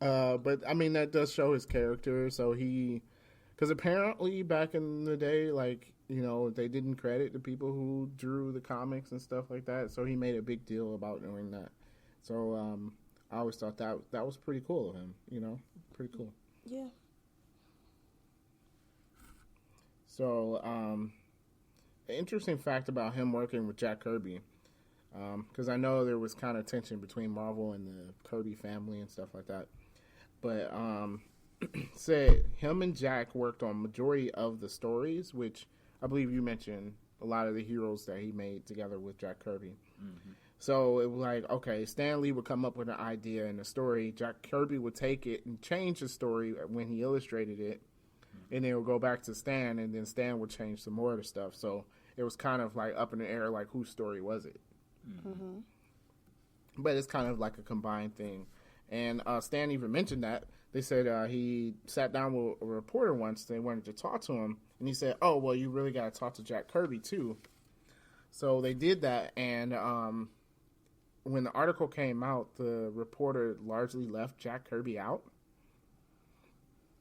But, that does show his character, so because apparently back in the day, they didn't credit the people who drew the comics and stuff like that. So he made a big deal about doing that. So I always thought that was pretty cool of him. Pretty cool. Yeah. So an interesting fact about him working with Jack Kirby, because I know there was kind of tension between Marvel and the Kirby family and stuff like that. But said him and Jack worked on majority of the stories, which I believe you mentioned a lot of the heroes that he made together with Jack Kirby. Mm-hmm. So it was like, okay, Stan Lee would come up with an idea in the story. Jack Kirby would take it and change the story when he illustrated it. Mm-hmm. And then it would go back to Stan, and then Stan would change some more of the stuff. So it was kind of like up in the air, like whose story was it? Mm-hmm. But it's kind of like a combined thing. And Stan even mentioned that. They said he sat down with a reporter once. They wanted to talk to him. And he said, "Oh, well, you really got to talk to Jack Kirby, too." So they did that. And when the article came out, the reporter largely left Jack Kirby out,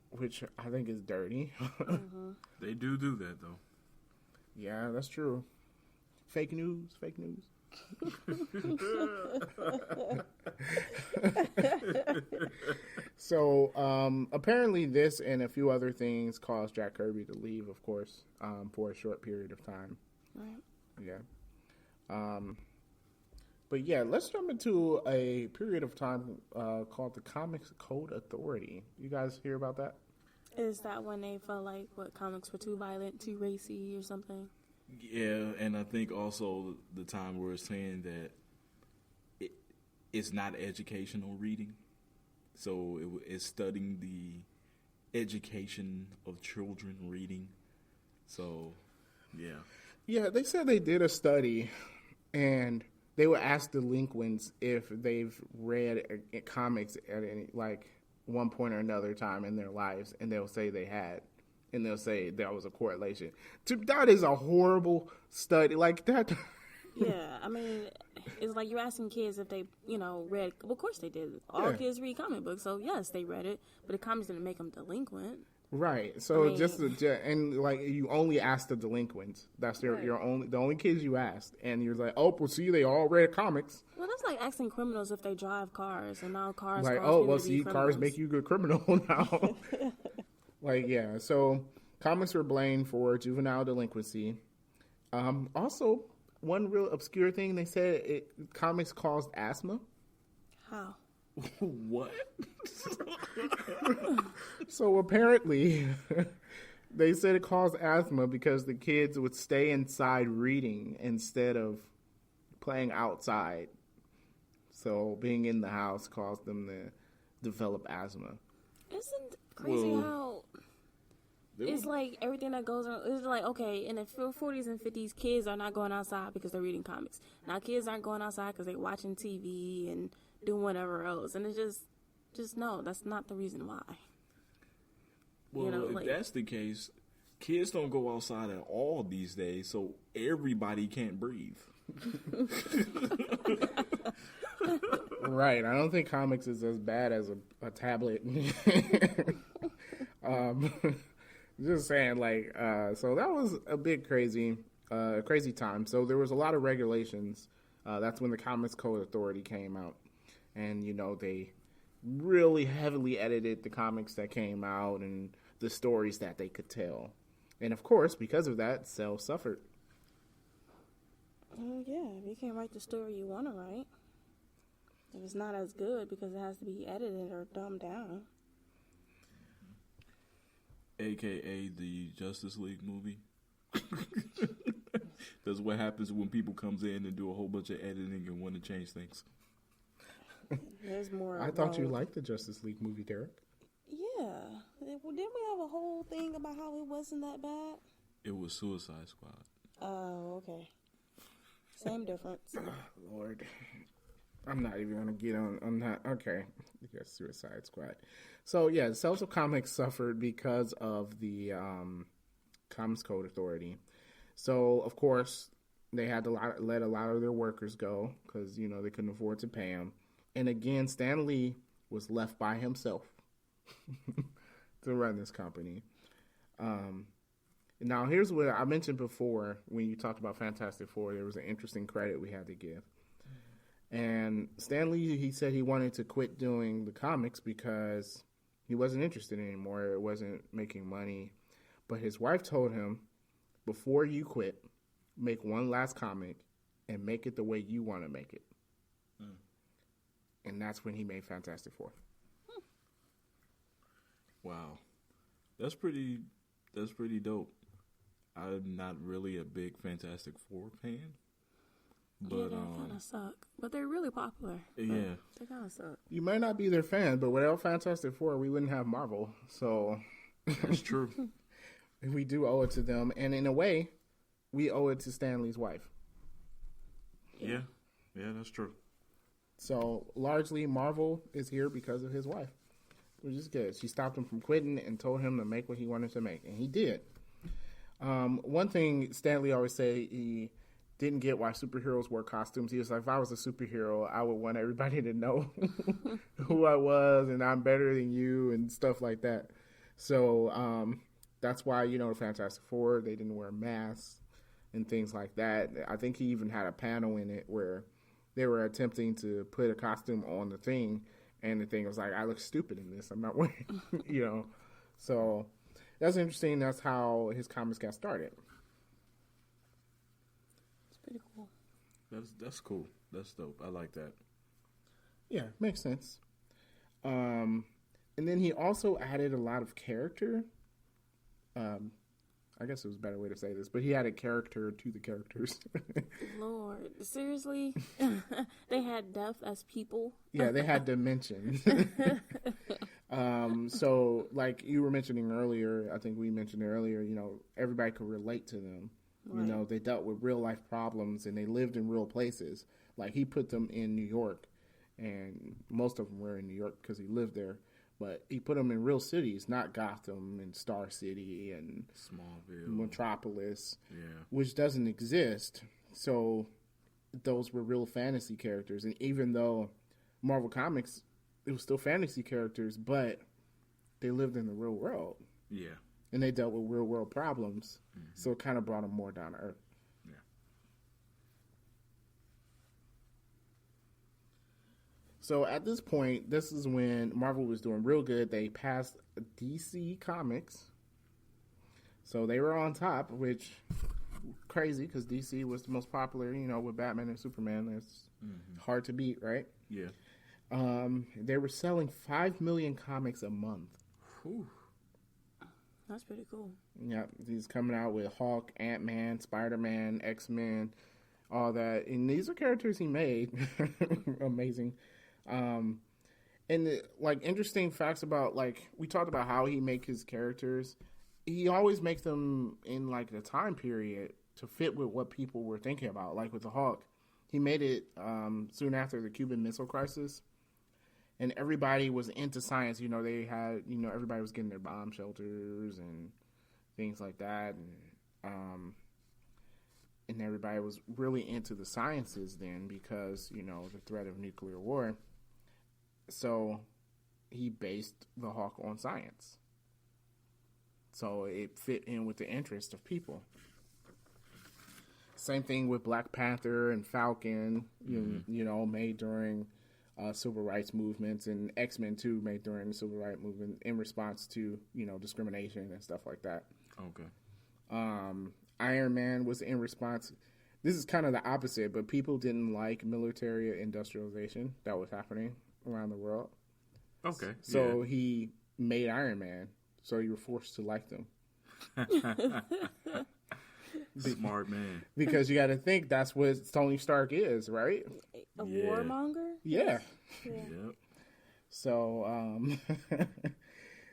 which I think is dirty. Mm-hmm. They do that, though. Yeah, that's true. Fake news, fake news. So apparently this and a few other things caused Jack Kirby to leave, of course, for a short period of time. Right. Yeah. But yeah, let's jump into a period of time called the Comics Code Authority. You guys hear about that? Is that when they felt like comics were too violent, too racy, or something? Yeah, and I think also the time where it's saying that it's not educational reading. So it's studying the education of children reading. So, yeah. Yeah, they said they did a study, and they would ask delinquents if they've read comics at any, like, one point or another time in their lives, and they'll say they had, and they'll say there was a correlation. That is a horrible study. Like that. Yeah, I mean, it's like you're asking kids if they, read. Well, of course they did. All kids read comic books, so yes, they read it. But the comics didn't make them delinquent. Right. So I mean, and like you only ask the delinquents. That's the only kids you asked, and you're like, oh, well, see, they all read comics. Well, that's like asking criminals if they drive cars, and now cars. Like, cause oh, people well, to be see, criminals. cars make you a good criminal now. Like, yeah. So comics were blamed for juvenile delinquency. Also, one real obscure thing they said comics caused asthma. How? What? So apparently, they said it caused asthma because the kids would stay inside reading instead of playing outside. So being in the house caused them to develop asthma. Isn't crazy Well, how it's like everything that goes on? It's like, okay, in the 40s and 50s, kids are not going outside because they're reading comics. Now kids aren't going outside because they're watching TV and doing whatever else. And it's just no, that's not the reason why. Well, if that's the case, kids don't go outside at all these days, so everybody can't breathe. Right. I don't think comics is as bad as a tablet. Just saying, like, so that was a big crazy time. So there was a lot of regulations. That's when the Comics Code Authority came out. And, they really heavily edited the comics that came out and the stories that they could tell. And, of course, because of that, sales suffered. Yeah, you can't write the story you want to write. If it's not as good because it has to be edited or dumbed down. AKA the Justice League movie. That's what happens when people comes in and do a whole bunch of editing and want to change things. There's more. I thought you liked the Justice League movie, Derek. Yeah. Didn't we have a whole thing about how it wasn't that bad? It was Suicide Squad. Oh, okay. Same difference. Lord. I'm not even going to get on that. Okay. Yes, Suicide Squad. So, yeah, sales of comics suffered because of the Comics Code Authority. So, of course, they had to let a lot of their workers go because, they couldn't afford to pay them. And again, Stan Lee was left by himself to run this company. Now, here's what I mentioned before when you talked about Fantastic Four. There was an interesting credit we had to give. And Stan Lee, he said he wanted to quit doing the comics because he wasn't interested anymore. It wasn't making money. But his wife told him, before you quit, make one last comic and make it the way you want to make it. And that's when he made Fantastic Four. Wow. That's pretty dope. I'm not really a big Fantastic Four fan. But yeah, they kind of suck. But they're really popular. Yeah. They kind of suck. You might not be their fan, but without Fantastic Four, we wouldn't have Marvel. So That's true. we do owe it to them. And in a way, we owe it to Stan Lee's wife. Yeah. Yeah, that's true. So largely, Marvel is here because of his wife, which is good. She stopped him from quitting and told him to make what he wanted to make, and he did. One thing Stan Lee always say, he didn't get why superheroes wore costumes. He was like, if I was a superhero, I would want everybody to know who I was and I'm better than you and stuff like that. So that's why, the Fantastic Four, they didn't wear masks and things like that. I think he even had a panel in it where they were attempting to put a costume on the thing, and the thing was like, I look stupid in this. I'm not wearing, So that's interesting. That's how his comics got started. It's pretty cool. That's cool. That's dope. I like that. Yeah, makes sense. And then he also added a lot of character. I guess it was a better way to say this, but he had a character to the characters. Lord, seriously? They had depth as people? Yeah, they had dimension. So, like you were mentioning earlier, I think we mentioned earlier, you know, everybody could relate to them. Right. You know, they dealt with real life problems and they lived in real places. Like he put them in New York, and most of them were in New York because he lived there. But he put them in real cities, not Gotham and Star City and Smallville, Metropolis, yeah, which doesn't exist. So those were real fantasy characters. And even though Marvel Comics, it was still fantasy characters, but they lived in the real world. Yeah. And they dealt with real world problems. Mm-hmm. So it kind of brought them more down to earth. Yeah. So at this point, this is when Marvel was doing real good. They passed DC Comics. So they were on top, which crazy because DC was the most popular, you know, with Batman and Superman. That's hard to beat, right? Yeah. They were selling 5 million comics a month. Whew. That's pretty cool. Yeah, he's coming out with Hulk, Ant-Man, Spider-Man, X-Men, all that. And these are characters he made. Amazing. And like interesting facts about, like, we talked about how he make his characters. He always makes them in like the time period to fit with what people were thinking about. Like with the Hulk, he made it soon after the Cuban Missile Crisis. And everybody was into science. You know, they had, you know, everybody was getting their bomb shelters and things like that. And everybody was really into the sciences then because, you know, the threat of nuclear war. So he based the Hulk on science. So it fit in with the interest of people. Same thing with Black Panther and Falcon, you know, made during civil rights movements, and X-Men too, made during the civil rights movement in response to, you know, discrimination and stuff like that. Okay. Iron Man was in response. This is kind of the opposite, but people didn't like military industrialization that was happening around the world. Okay. So he made Iron Man, so you were forced to like them. Smart man. Because you got to think that's what Tony Stark is, right? A warmonger? Yeah. Yep. So,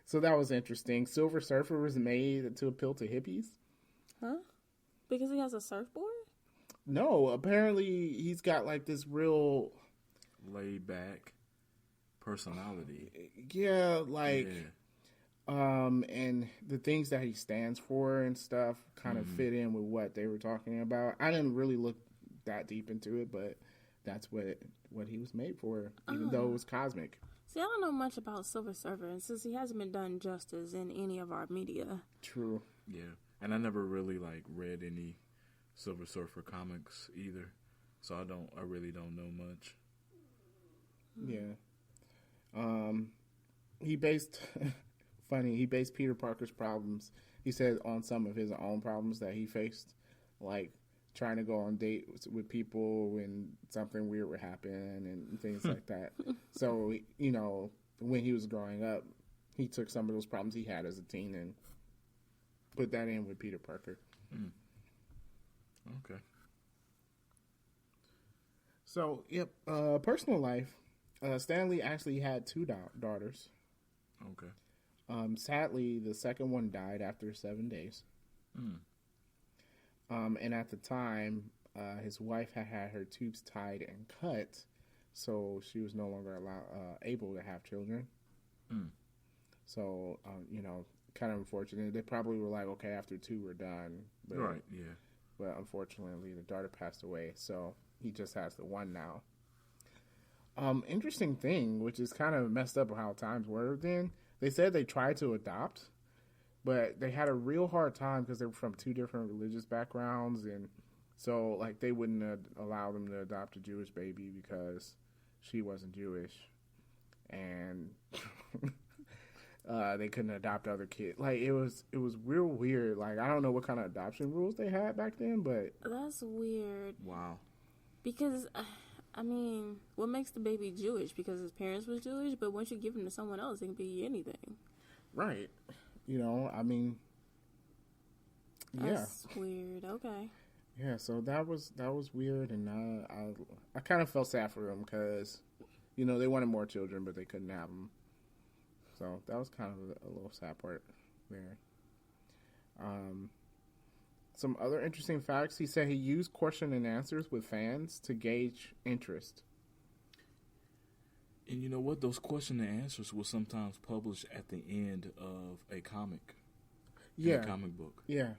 so that was interesting. Silver Surfer was made to appeal to hippies. Huh? Because he has a surfboard? No, apparently he's got like this real laid back personality. Yeah, like and the things that he stands for and stuff kind of fit in with what they were talking about. I didn't really look that deep into it, but that's what he was made for, even though it was cosmic. See, I don't know much about Silver Surfer, and since he hasn't been done justice in any of our media. True. Yeah, and I never really like read any Silver Surfer comics either, so I really don't know much. Yeah. He based he based Peter Parker's problems, he said, on some of his own problems that he faced, like trying to go on dates with people when something weird would happen and things like that. So, you know, when he was growing up, he took some of those problems he had as a teen and put that in with Peter Parker. Okay. So, yep, personal life. Stan Lee actually had two daughters. Okay. Sadly, the second one died after 7 days. And at the time, his wife had her tubes tied and cut, so she was no longer able to have children. So, you know, kind of unfortunate. They probably were like, okay, after 2 we're done. But, right, yeah. But unfortunately, the daughter passed away, so he just has the one now. Interesting thing, which is kind of messed up how times were then. They said they tried to adopt, but they had a real hard time because they were from 2 different religious backgrounds, and so like they wouldn't allow them to adopt a Jewish baby because she wasn't Jewish, and they couldn't adopt other kids. Like it was real weird. Like I don't know what kind of adoption rules they had back then, but that's weird. Wow. Because I mean, what makes the baby Jewish? Because his parents was Jewish, but once you give him to someone else, it can be anything. Right. You know, I mean, That's weird. Okay. Yeah, so that was weird, and I kind of felt sad for them because, they wanted more children, but they couldn't have them. So that was kind of a little sad part there. Some other interesting facts. He said he used question and answers with fans to gauge interest. And you know what? Those question and answers were sometimes published at the end of a comic. Yeah. A comic book. Yeah.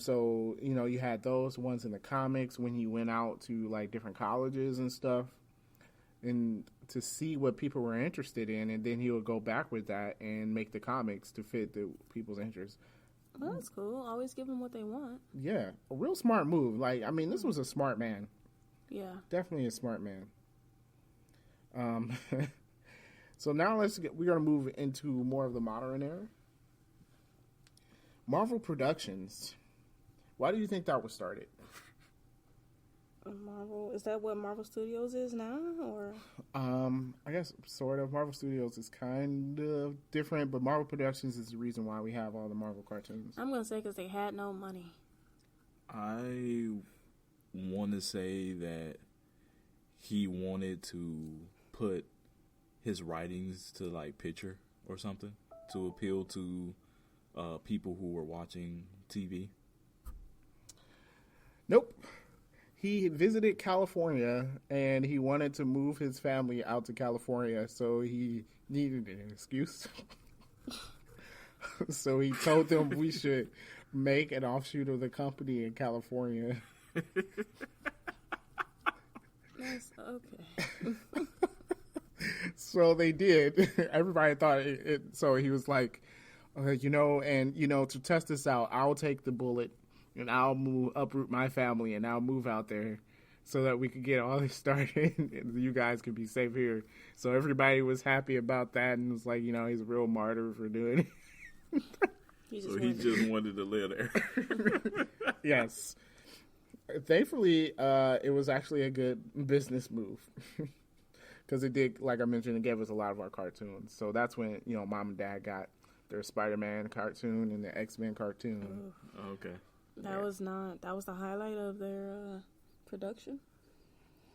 So, you had those ones in the comics when he went out to, like, different colleges and stuff, and to see what people were interested in, and then he would go back with that and make the comics to fit the people's interests. Well, that's cool. Always give them what they want. Yeah. A real smart move. Like, I mean, this was a smart man. Yeah. Definitely a smart man. So now we're going to move into more of the modern era. Marvel Productions. Why do you think that was started? Marvel, is that what Marvel Studios is now, or? I guess sort of. Marvel Studios is kind of different, but Marvel Productions is the reason why we have all the Marvel cartoons. I'm gonna say because they had no money. I want to say that he wanted to put his writings to like picture or something to appeal to people who were watching TV. Nope. He visited California and he wanted to move his family out to California, so he needed an excuse. So he told them we should make an offshoot of the company in California. That's okay. So they did. Everybody thought it. So he was like, to test this out, I'll take the bullet and I'll uproot my family and I'll move out there so that we could get all this started and you guys could be safe here. So everybody was happy about that and was like, he's a real martyr for doing it. He just wanted to live there. Yes. Thankfully, it was actually a good business move. Because it did, like I mentioned, it gave us a lot of our cartoons. So that's when, Mom and Dad got their Spider-Man cartoon and the X-Men cartoon. Oh, okay. That was the highlight of their production?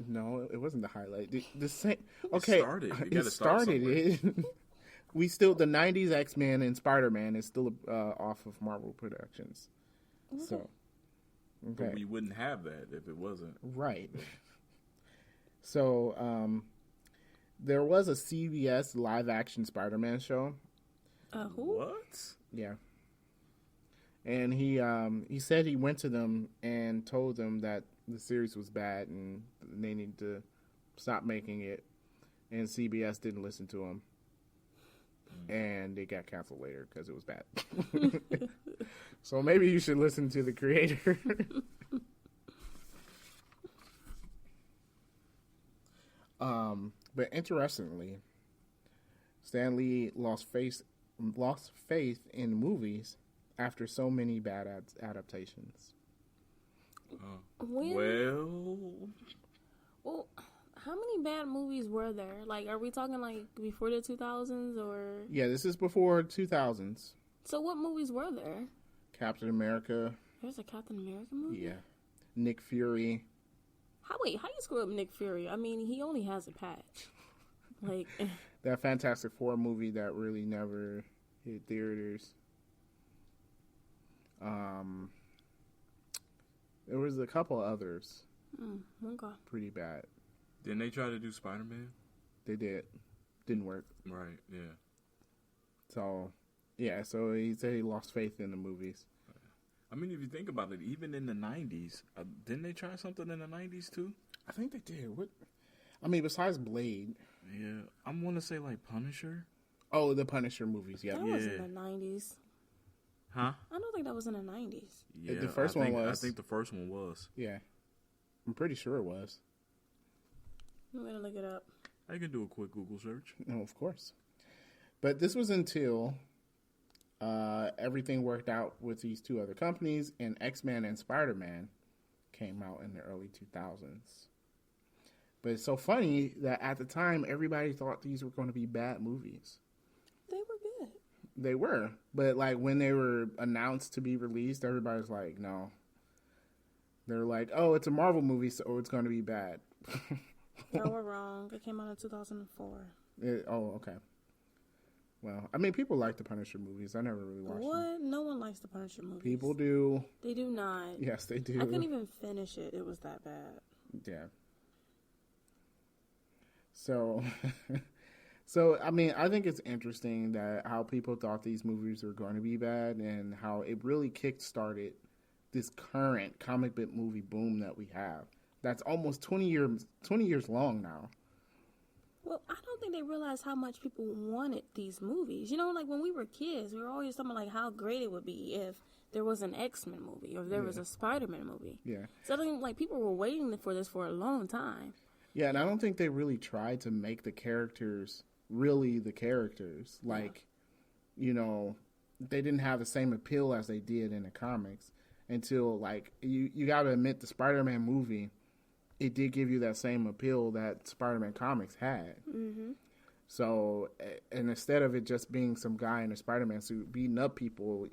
No, it wasn't the highlight. The same. Okay, it started it. We still, the 90s X-Men and Spider-Man is still off of Marvel Productions. Okay. So, okay. But we wouldn't have that if it wasn't. Right. So, there was a CBS live-action Spider-Man show. Who? What? Yeah. And he said he went to them and told them that the series was bad and they need to stop making it. And CBS didn't listen to him. And it got canceled later because it was bad. So maybe you should listen to the creator. But interestingly, Stan Lee lost faith in movies after so many bad adaptations. Well, how many bad movies were there? Like, are we talking like before the 2000s or? Yeah, this is before 2000s. So what movies were there? Captain America. There's a Captain America movie? Yeah. Nick Fury. How you screw up Nick Fury? I mean, he only has a patch. Like that Fantastic Four movie that really never hit theaters. There was a couple others. Okay. Pretty bad. Didn't they try to do Spider-Man? They did. Didn't work. Right, yeah. So he said he lost faith in the movies. I mean, if you think about it, even in the 90s, didn't they try something in the 90s too? I think they did. What? I mean, besides Blade. Yeah, I want to say like Punisher. Oh, the Punisher movies, yeah. That was in the 90s. Huh? I don't think that was in the 90s. Yeah, the first one was. I think the first one was. Yeah. I'm pretty sure it was. I'm going to look it up. I can do a quick Google search. No, of course. But this was until everything worked out with these two other companies, and X-Men and Spider-Man came out in the early 2000s. But it's so funny that at the time, everybody thought these were going to be bad movies. They were good. They were, but like when they were announced to be released, everybody's like, no. They're like, oh, it's a Marvel movie, so it's going to be bad. No, we're wrong. It came out in 2004. Okay. Well, I mean, people like the Punisher movies. I never really watched them. What? No one likes the Punisher movies. People do. They do not. Yes, they do. I couldn't even finish it. It was that bad. Yeah. So, so I mean, I think it's interesting that how people thought these movies were going to be bad and how it really kick-started this current comic book movie boom that we have. That's almost 20 years long now. Well, I don't think they realized how much people wanted these movies. You know, like when we were kids, we were always talking like how great it would be if there was an X-Men movie or if there was a Spider-Man movie. Yeah. So I think like people were waiting for this for a long time. Yeah, and I don't think they really tried to make the characters really the characters. Like, you know, they didn't have the same appeal as they did in the comics until, like, you got to admit the Spider-Man movie, it did give you that same appeal that Spider-Man comics had. Mm-hmm. So, and instead of it just being some guy in a Spider-Man suit beating up people,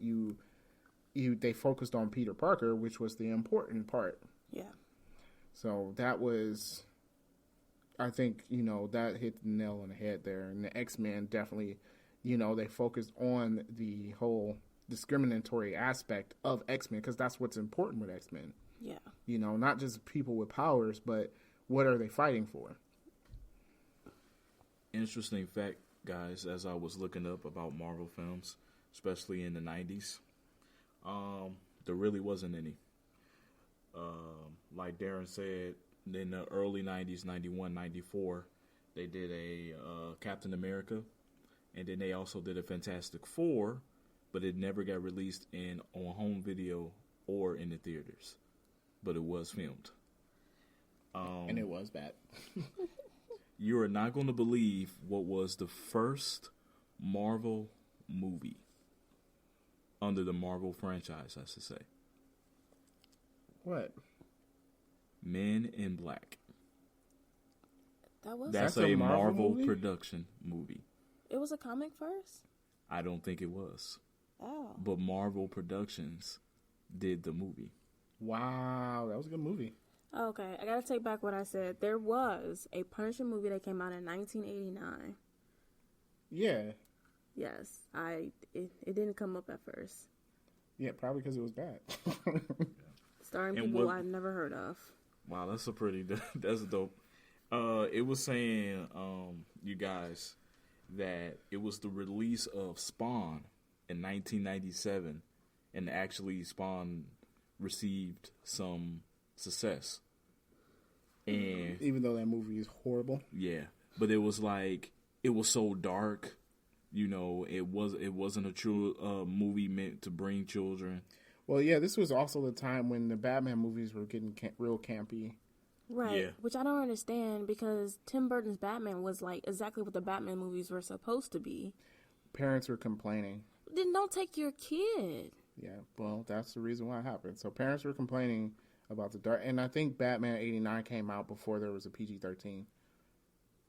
they focused on Peter Parker, which was the important part. Yeah. So that was, I think, you know, that hit the nail on the head there. And the X-Men definitely, you know, they focused on the whole discriminatory aspect of X-Men because that's what's important with X-Men. Yeah. You know, not just people with powers, but what are they fighting for? Interesting fact, guys, as I was looking up about Marvel films, especially in the 90s, there really wasn't any. Like Darren said, in the early 90s, 91, 94, they did a Captain America, and then they also did a Fantastic Four, but it never got released on home video or in the theaters. But it was filmed. And it was bad. You are not going to believe what was the first Marvel movie under the Marvel franchise, I should say. What? Men in Black. That's a a Marvel Marvel movie? production movie. It was a comic first? I don't think it was. Oh. But Marvel Productions did the movie. Wow, that was a good movie. Okay, I gotta take back what I said. There was a Punisher movie that came out in 1989. Yeah. Yes, it didn't come up at first. Yeah, probably because it was bad. Starring And people what- I've never heard of. Wow, that's dope. It was saying, you guys, that it was the release of Spawn in 1997, and actually Spawn received some success. And Even though that movie is horrible. yeah, but it was like, it was so dark, you know, it wasn't a true movie meant to bring children. Well, yeah, this was also the time when the Batman movies were getting real campy. Right, Yeah. which I don't understand because Tim Burton's Batman was like exactly what the Batman movies were supposed to be. Parents were complaining. Then don't take your kid. Yeah, well, that's the reason why it happened. So parents were complaining about the dark, and I think Batman '89 came out before there was a PG-13,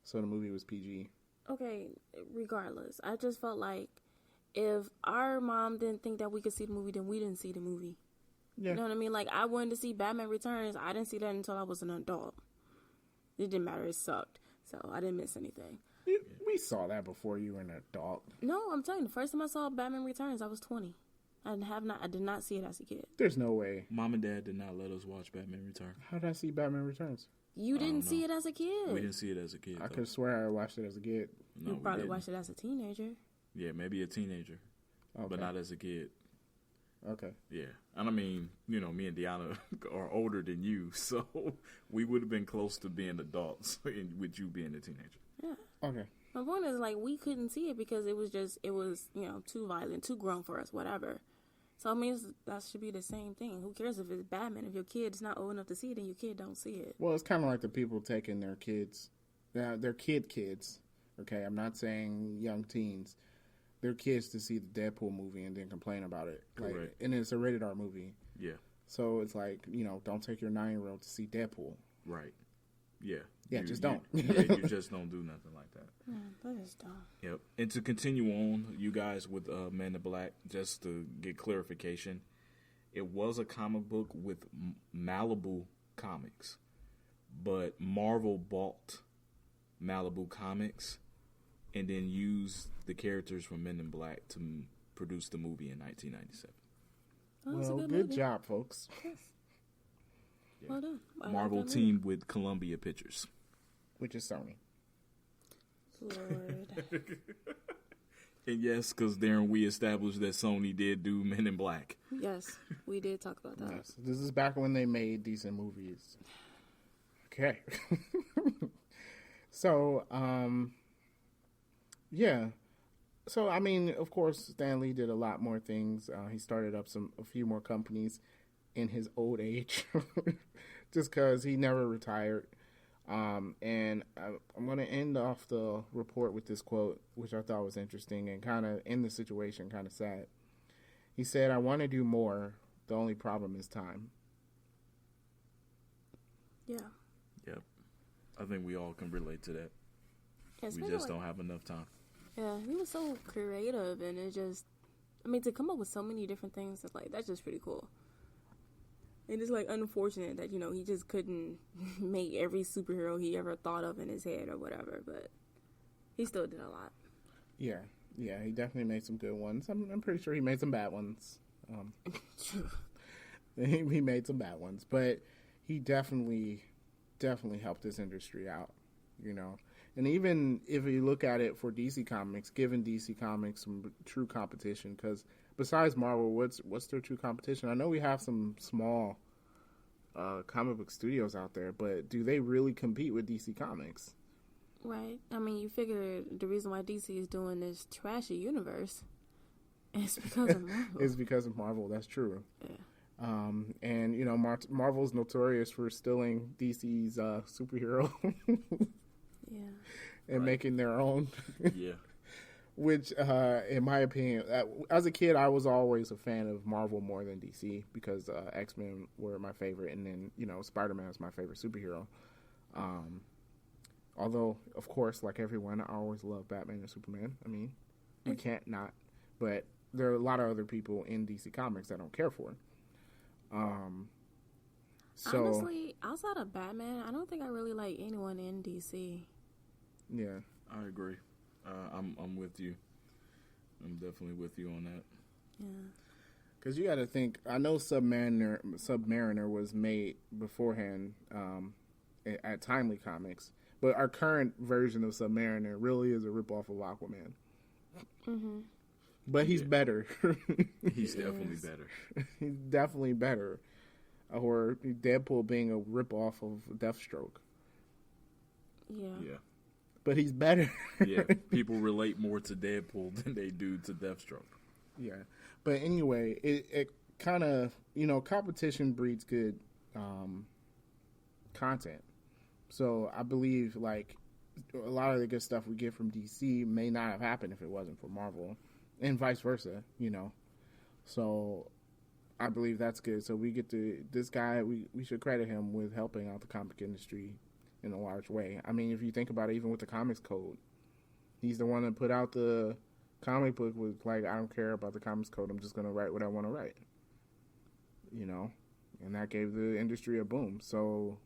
so the movie was PG. Okay, regardless, I just felt like if our mom didn't think that we could see the movie, then we didn't see the movie. Yeah, You know what I mean? Like, I wanted to see Batman Returns. I didn't see that until I was an adult. It didn't matter. It sucked. So I didn't miss anything. we saw that before you were an adult. No, I'm telling you, the first time I saw Batman Returns, I was 20. I did not see it as a kid. There's no way. Mom and Dad did not let us watch Batman Return. How did I see Batman Returns? You didn't know. see it as a kid. We didn't see it as a kid. I though. could swear I watched it as a kid. No, You we probably didn't. watched it as a teenager. Yeah, maybe a teenager, Okay. but not as a kid. Okay. Yeah, and I mean, you know, me and Deanna are older than you, so we would have been close to being adults with you being a teenager. Yeah. Okay. My point is, like, we couldn't see it because it was, you know, too violent, too grown for us, whatever. So, I mean, that should be the same thing. Who cares if it's Batman? If your kid's not old enough to see it, then your kid don't see it. Well, it's kind of like the people taking their kids, their kids. Okay, I'm not saying young teens. Their kids to see the Deadpool movie and then complain about it. Like, Correct. and it's a rated R movie. Yeah, So it's like, you know, don't take your 9-year-old to see Deadpool. right. Yeah. Yeah, just don't. Yeah, you just don't do nothing like that. That is dumb. Yep. And to continue on, you guys with Men in Black, just to get clarification, it was a comic book with Malibu Comics, but Marvel bought Malibu Comics and then used the characters from Men in Black to produce the movie in 1997. Oh, that's a Well, good good movie. job, folks. Yes. Well done. I like Marvel that movie. teamed with Columbia Pictures. Which is Sony. Lord. And yes, because Darren, we established that Sony did do Men in Black. Yes, we did talk about that. Yes. This is back when they made decent movies. Okay. So, yeah. So, I mean, of course, Stan Lee did a lot more things. He started up a few more companies in his old age, just because he never retired. And I'm going to end off the report with this quote, which I thought was interesting and kind of, in the situation, kind of sad. He said, "I want to do more. The only problem is time." Yeah. Yep. I think we all can relate to that. It's We been just like- don't have enough time. Yeah, he was so creative, and it just, I mean, to come up with so many different things, it's like, that's just pretty cool. And it's like unfortunate that, he just couldn't make every superhero he ever thought of in his head or whatever, but he still did a lot. Yeah, he definitely made some good ones. I'm pretty sure he made some bad ones. He made some bad ones, but he definitely helped this industry out, And even if you look at it for DC Comics, giving DC Comics some true competition, because besides Marvel, what's their true competition? I know we have some small comic book studios out there, but do they really compete with DC Comics? Right. I mean, you figure the reason why DC is doing this trashy universe is because of Marvel. It's because of Marvel. That's true. Yeah. And Marvel's notorious for stealing DC's superhero Yeah. and Right. making their own. Yeah. Which, in my opinion, as a kid, I was always a fan of Marvel more than DC because X-Men were my favorite, and then Spider-Man is my favorite superhero. Although, of course, like everyone, I always love Batman and Superman. I mean, you can't not. But there are a lot of other people in DC Comics that I don't care for. So Honestly, outside of Batman, I don't think I really like anyone in DC. yeah, I agree. I'm with you. I'm definitely with you on that. Yeah. because you got to think. I know Submariner was made beforehand at Timely Comics, but our current version of Submariner really is a ripoff of Aquaman. Mm-hmm. But he's better. He's definitely better. He's definitely better. Or Deadpool being a ripoff of Deathstroke. Yeah. Yeah. But he's better. Yeah. People relate more to Deadpool than they do to Deathstroke. Yeah. But anyway, it kind of, competition breeds good content. So I believe, like, a lot of the good stuff we get from DC may not have happened if it wasn't for Marvel. And vice versa, So I believe that's good. So we get to, this guy, we should credit him with helping out the comic industry in a large way. I mean, if you think about it, even with the Comics Code, he's the one that put out the comic book with, like, I don't care about the Comics Code. I'm just going to write what I want to write. And that gave the industry a boom. So,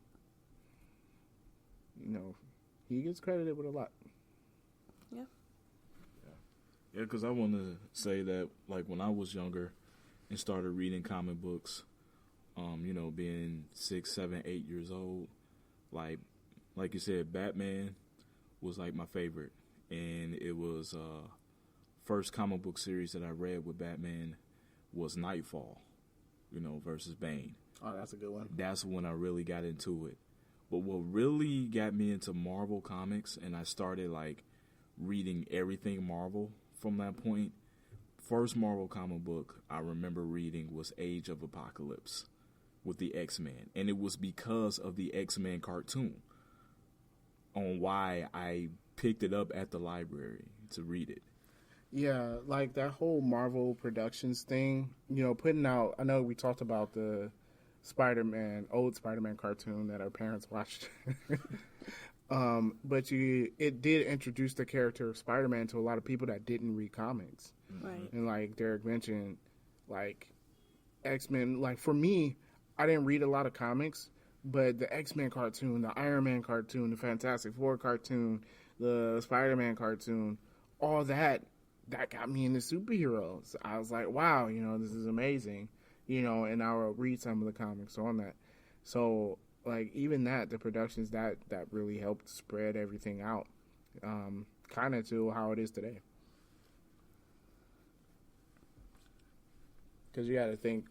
he gets credited with a lot. Yeah. Yeah, because I want to say that, like, when I was younger and started reading comic books, being 6, 7, 8 years old, like you said, Batman was, like, my favorite. And it was, first comic book series that I read with Batman was Nightfall, versus Bane. Oh, that's a good one. That's when I really got into it. But what really got me into Marvel Comics, and I started, like, reading everything Marvel from that point, first Marvel comic book I remember reading was Age of Apocalypse with the X-Men. And it was because of the X-Men cartoon on why I picked it up at the library to read it. Yeah, like that whole Marvel Productions thing, putting out, I know we talked about the Spider-Man, old Spider-Man cartoon that our parents watched. But it did introduce the character of Spider-Man to a lot of people that didn't read comics. Right. And like Derek mentioned, like X-Men, like for me, I didn't read a lot of comics, but the X-Men cartoon, the Iron Man cartoon, the Fantastic Four cartoon, the Spider-Man cartoon, all that got me into superheroes. I was like, wow, this is amazing, and I'll read some of the comics on that. So like even the productions that really helped spread everything out, kind of to how it is today. Because you got to think,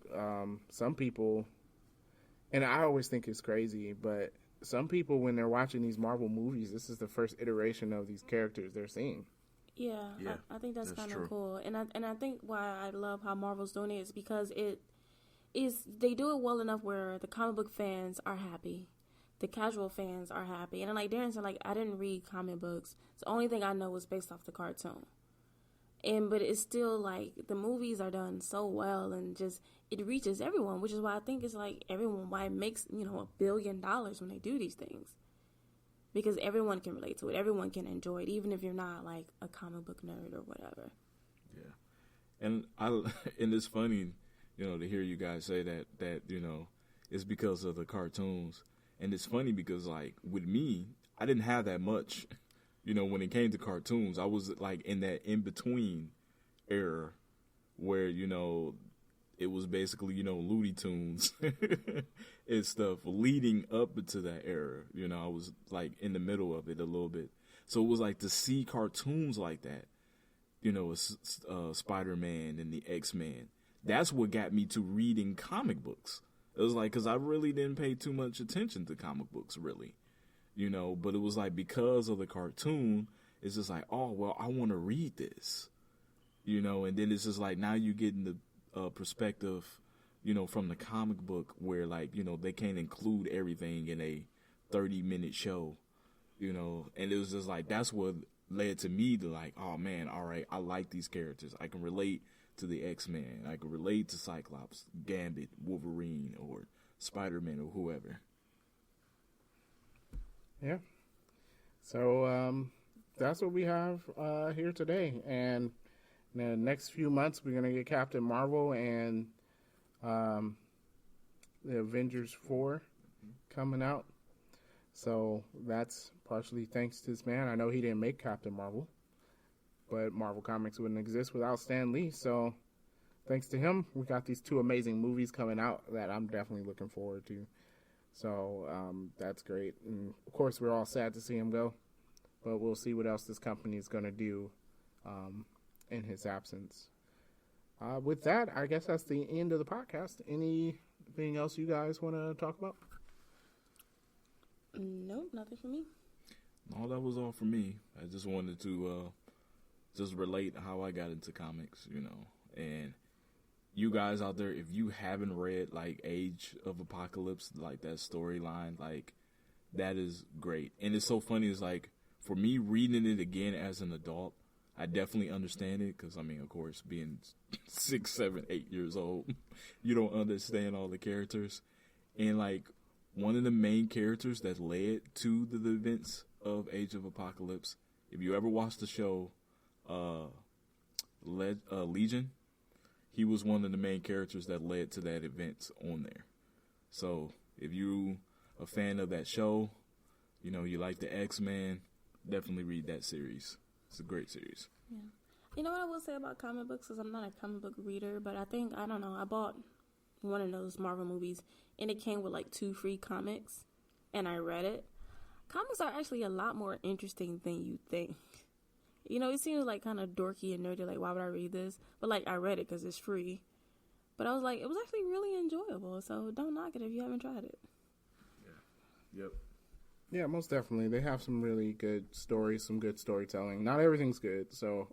some people, and I always think it's crazy, but some people, when they're watching these Marvel movies, this is the first iteration of these characters they're seeing. Yeah. I think that's kind of cool. And I think why I love how Marvel's doing it is because they do it well enough where the comic book fans are happy. The casual fans are happy. And like Darren said, like, I didn't read comic books. So the only thing I know was based off the cartoon. But it's still like the movies are done so well and just it reaches everyone, which is why I think it's like why it makes, $1 billion when they do these things. Because everyone can relate to it. Everyone can enjoy it, even if you're not like a comic book nerd or whatever. Yeah. And it's funny, to hear you guys say that it's because of the cartoons. And it's funny because like with me, I didn't have that much. When it came to cartoons, I was like in that in-between era where, it was basically, Looney Tunes and stuff leading up to that era. I was like in the middle of it a little bit. So it was like to see cartoons like that, Spider-Man and the X-Men. That's what got me to reading comic books. It was like, because I really didn't pay too much attention to comic books, really. But it was like because of the cartoon, it's just like, oh, well, I want to read this, and then it's just like now you get in the perspective, from the comic book where like, they can't include everything in a 30-minute show, and it was just like, that's what led to me to like, oh man, all right, I like these characters. I can relate to the X-Men. I can relate to Cyclops, Gambit, Wolverine, or Spider-Man, or whoever. Yeah. So that's what we have here today. And in the next few months, we're going to get Captain Marvel and the Avengers 4 coming out. So that's partially thanks to this man. I know he didn't make Captain Marvel, but Marvel Comics wouldn't exist without Stan Lee. So thanks to him, we got these two amazing movies coming out that I'm definitely looking forward to. So that's great. And, of course, we're all sad to see him go. But we'll see what else this company is going to do in his absence. With that, I guess that's the end of the podcast. Anything else you guys want to talk about? Nope, nothing for me. No, that was all for me. I just wanted to just relate how I got into comics, and you guys out there, if you haven't read like Age of Apocalypse, like that storyline, like that is great. And it's so funny. It's like for me reading it again as an adult, I definitely understand it because, I mean, of course, being 6, 7, 8 years old, you don't understand all the characters. And like one of the main characters that led to the events of Age of Apocalypse, if you ever watched the show Legion, he was one of the main characters that led to that event on there. So if you a fan of that show, you like the X-Men, definitely read that series. It's a great series. Yeah. You know what I will say about comic books is I'm not a comic book reader, but I bought one of those Marvel movies and it came with like 2 free comics and I read it. Comics are actually a lot more interesting than you think. It seems like kind of dorky and nerdy, like why would I read this? But like I read it because it's free. But I was like, it was actually really enjoyable, so don't knock it if you haven't tried it. Yeah. Yep. Yeah, most definitely. They have some really good stories, some good storytelling. Not everything's good, so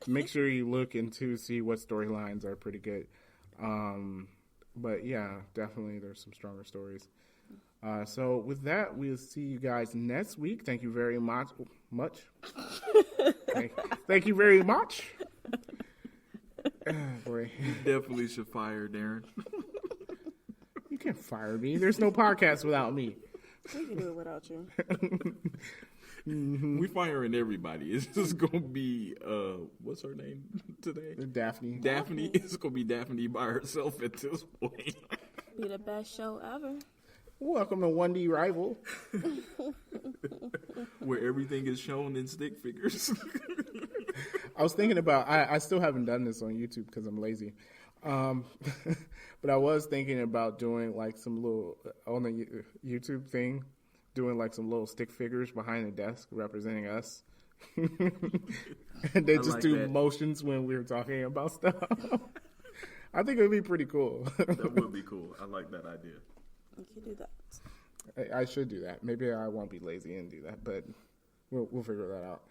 make sure you look into see what storylines are pretty good. But yeah, definitely there's some stronger stories. So with that, we'll see you guys next week. Thank you very much. Thank you very much. Boy. You definitely should fire Darren. You can't fire me. There's no podcast without me. We can do it without you. We firing everybody. It's just gonna be what's her name today? Daphne. Daphne. It's gonna be Daphne by herself at this point. Be the best show ever. Welcome to 1D Rival. Where everything is shown in stick figures. I was thinking about, I still haven't done this on YouTube because I'm lazy. But I was thinking about doing like some little, on the YouTube thing, doing like some little stick figures behind the desk representing us. And they just like do that. motions when we're talking about stuff. I think it would be pretty cool. That would be cool. I like that idea. You can do that. I should do that. Maybe I won't be lazy and do that, but we'll figure that out.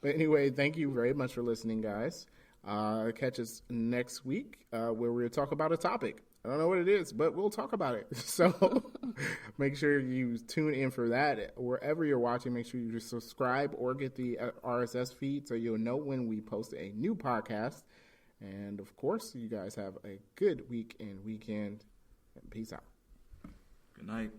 But anyway, thank you very much for listening, guys. Catch us next week where we'll talk about a topic. I don't know what it is, but we'll talk about it. So make sure you tune in for that. Wherever you're watching, make sure you subscribe or get the RSS feed so you'll know when we post a new podcast. And, of course, you guys have a good week and weekend. Peace out. Good night.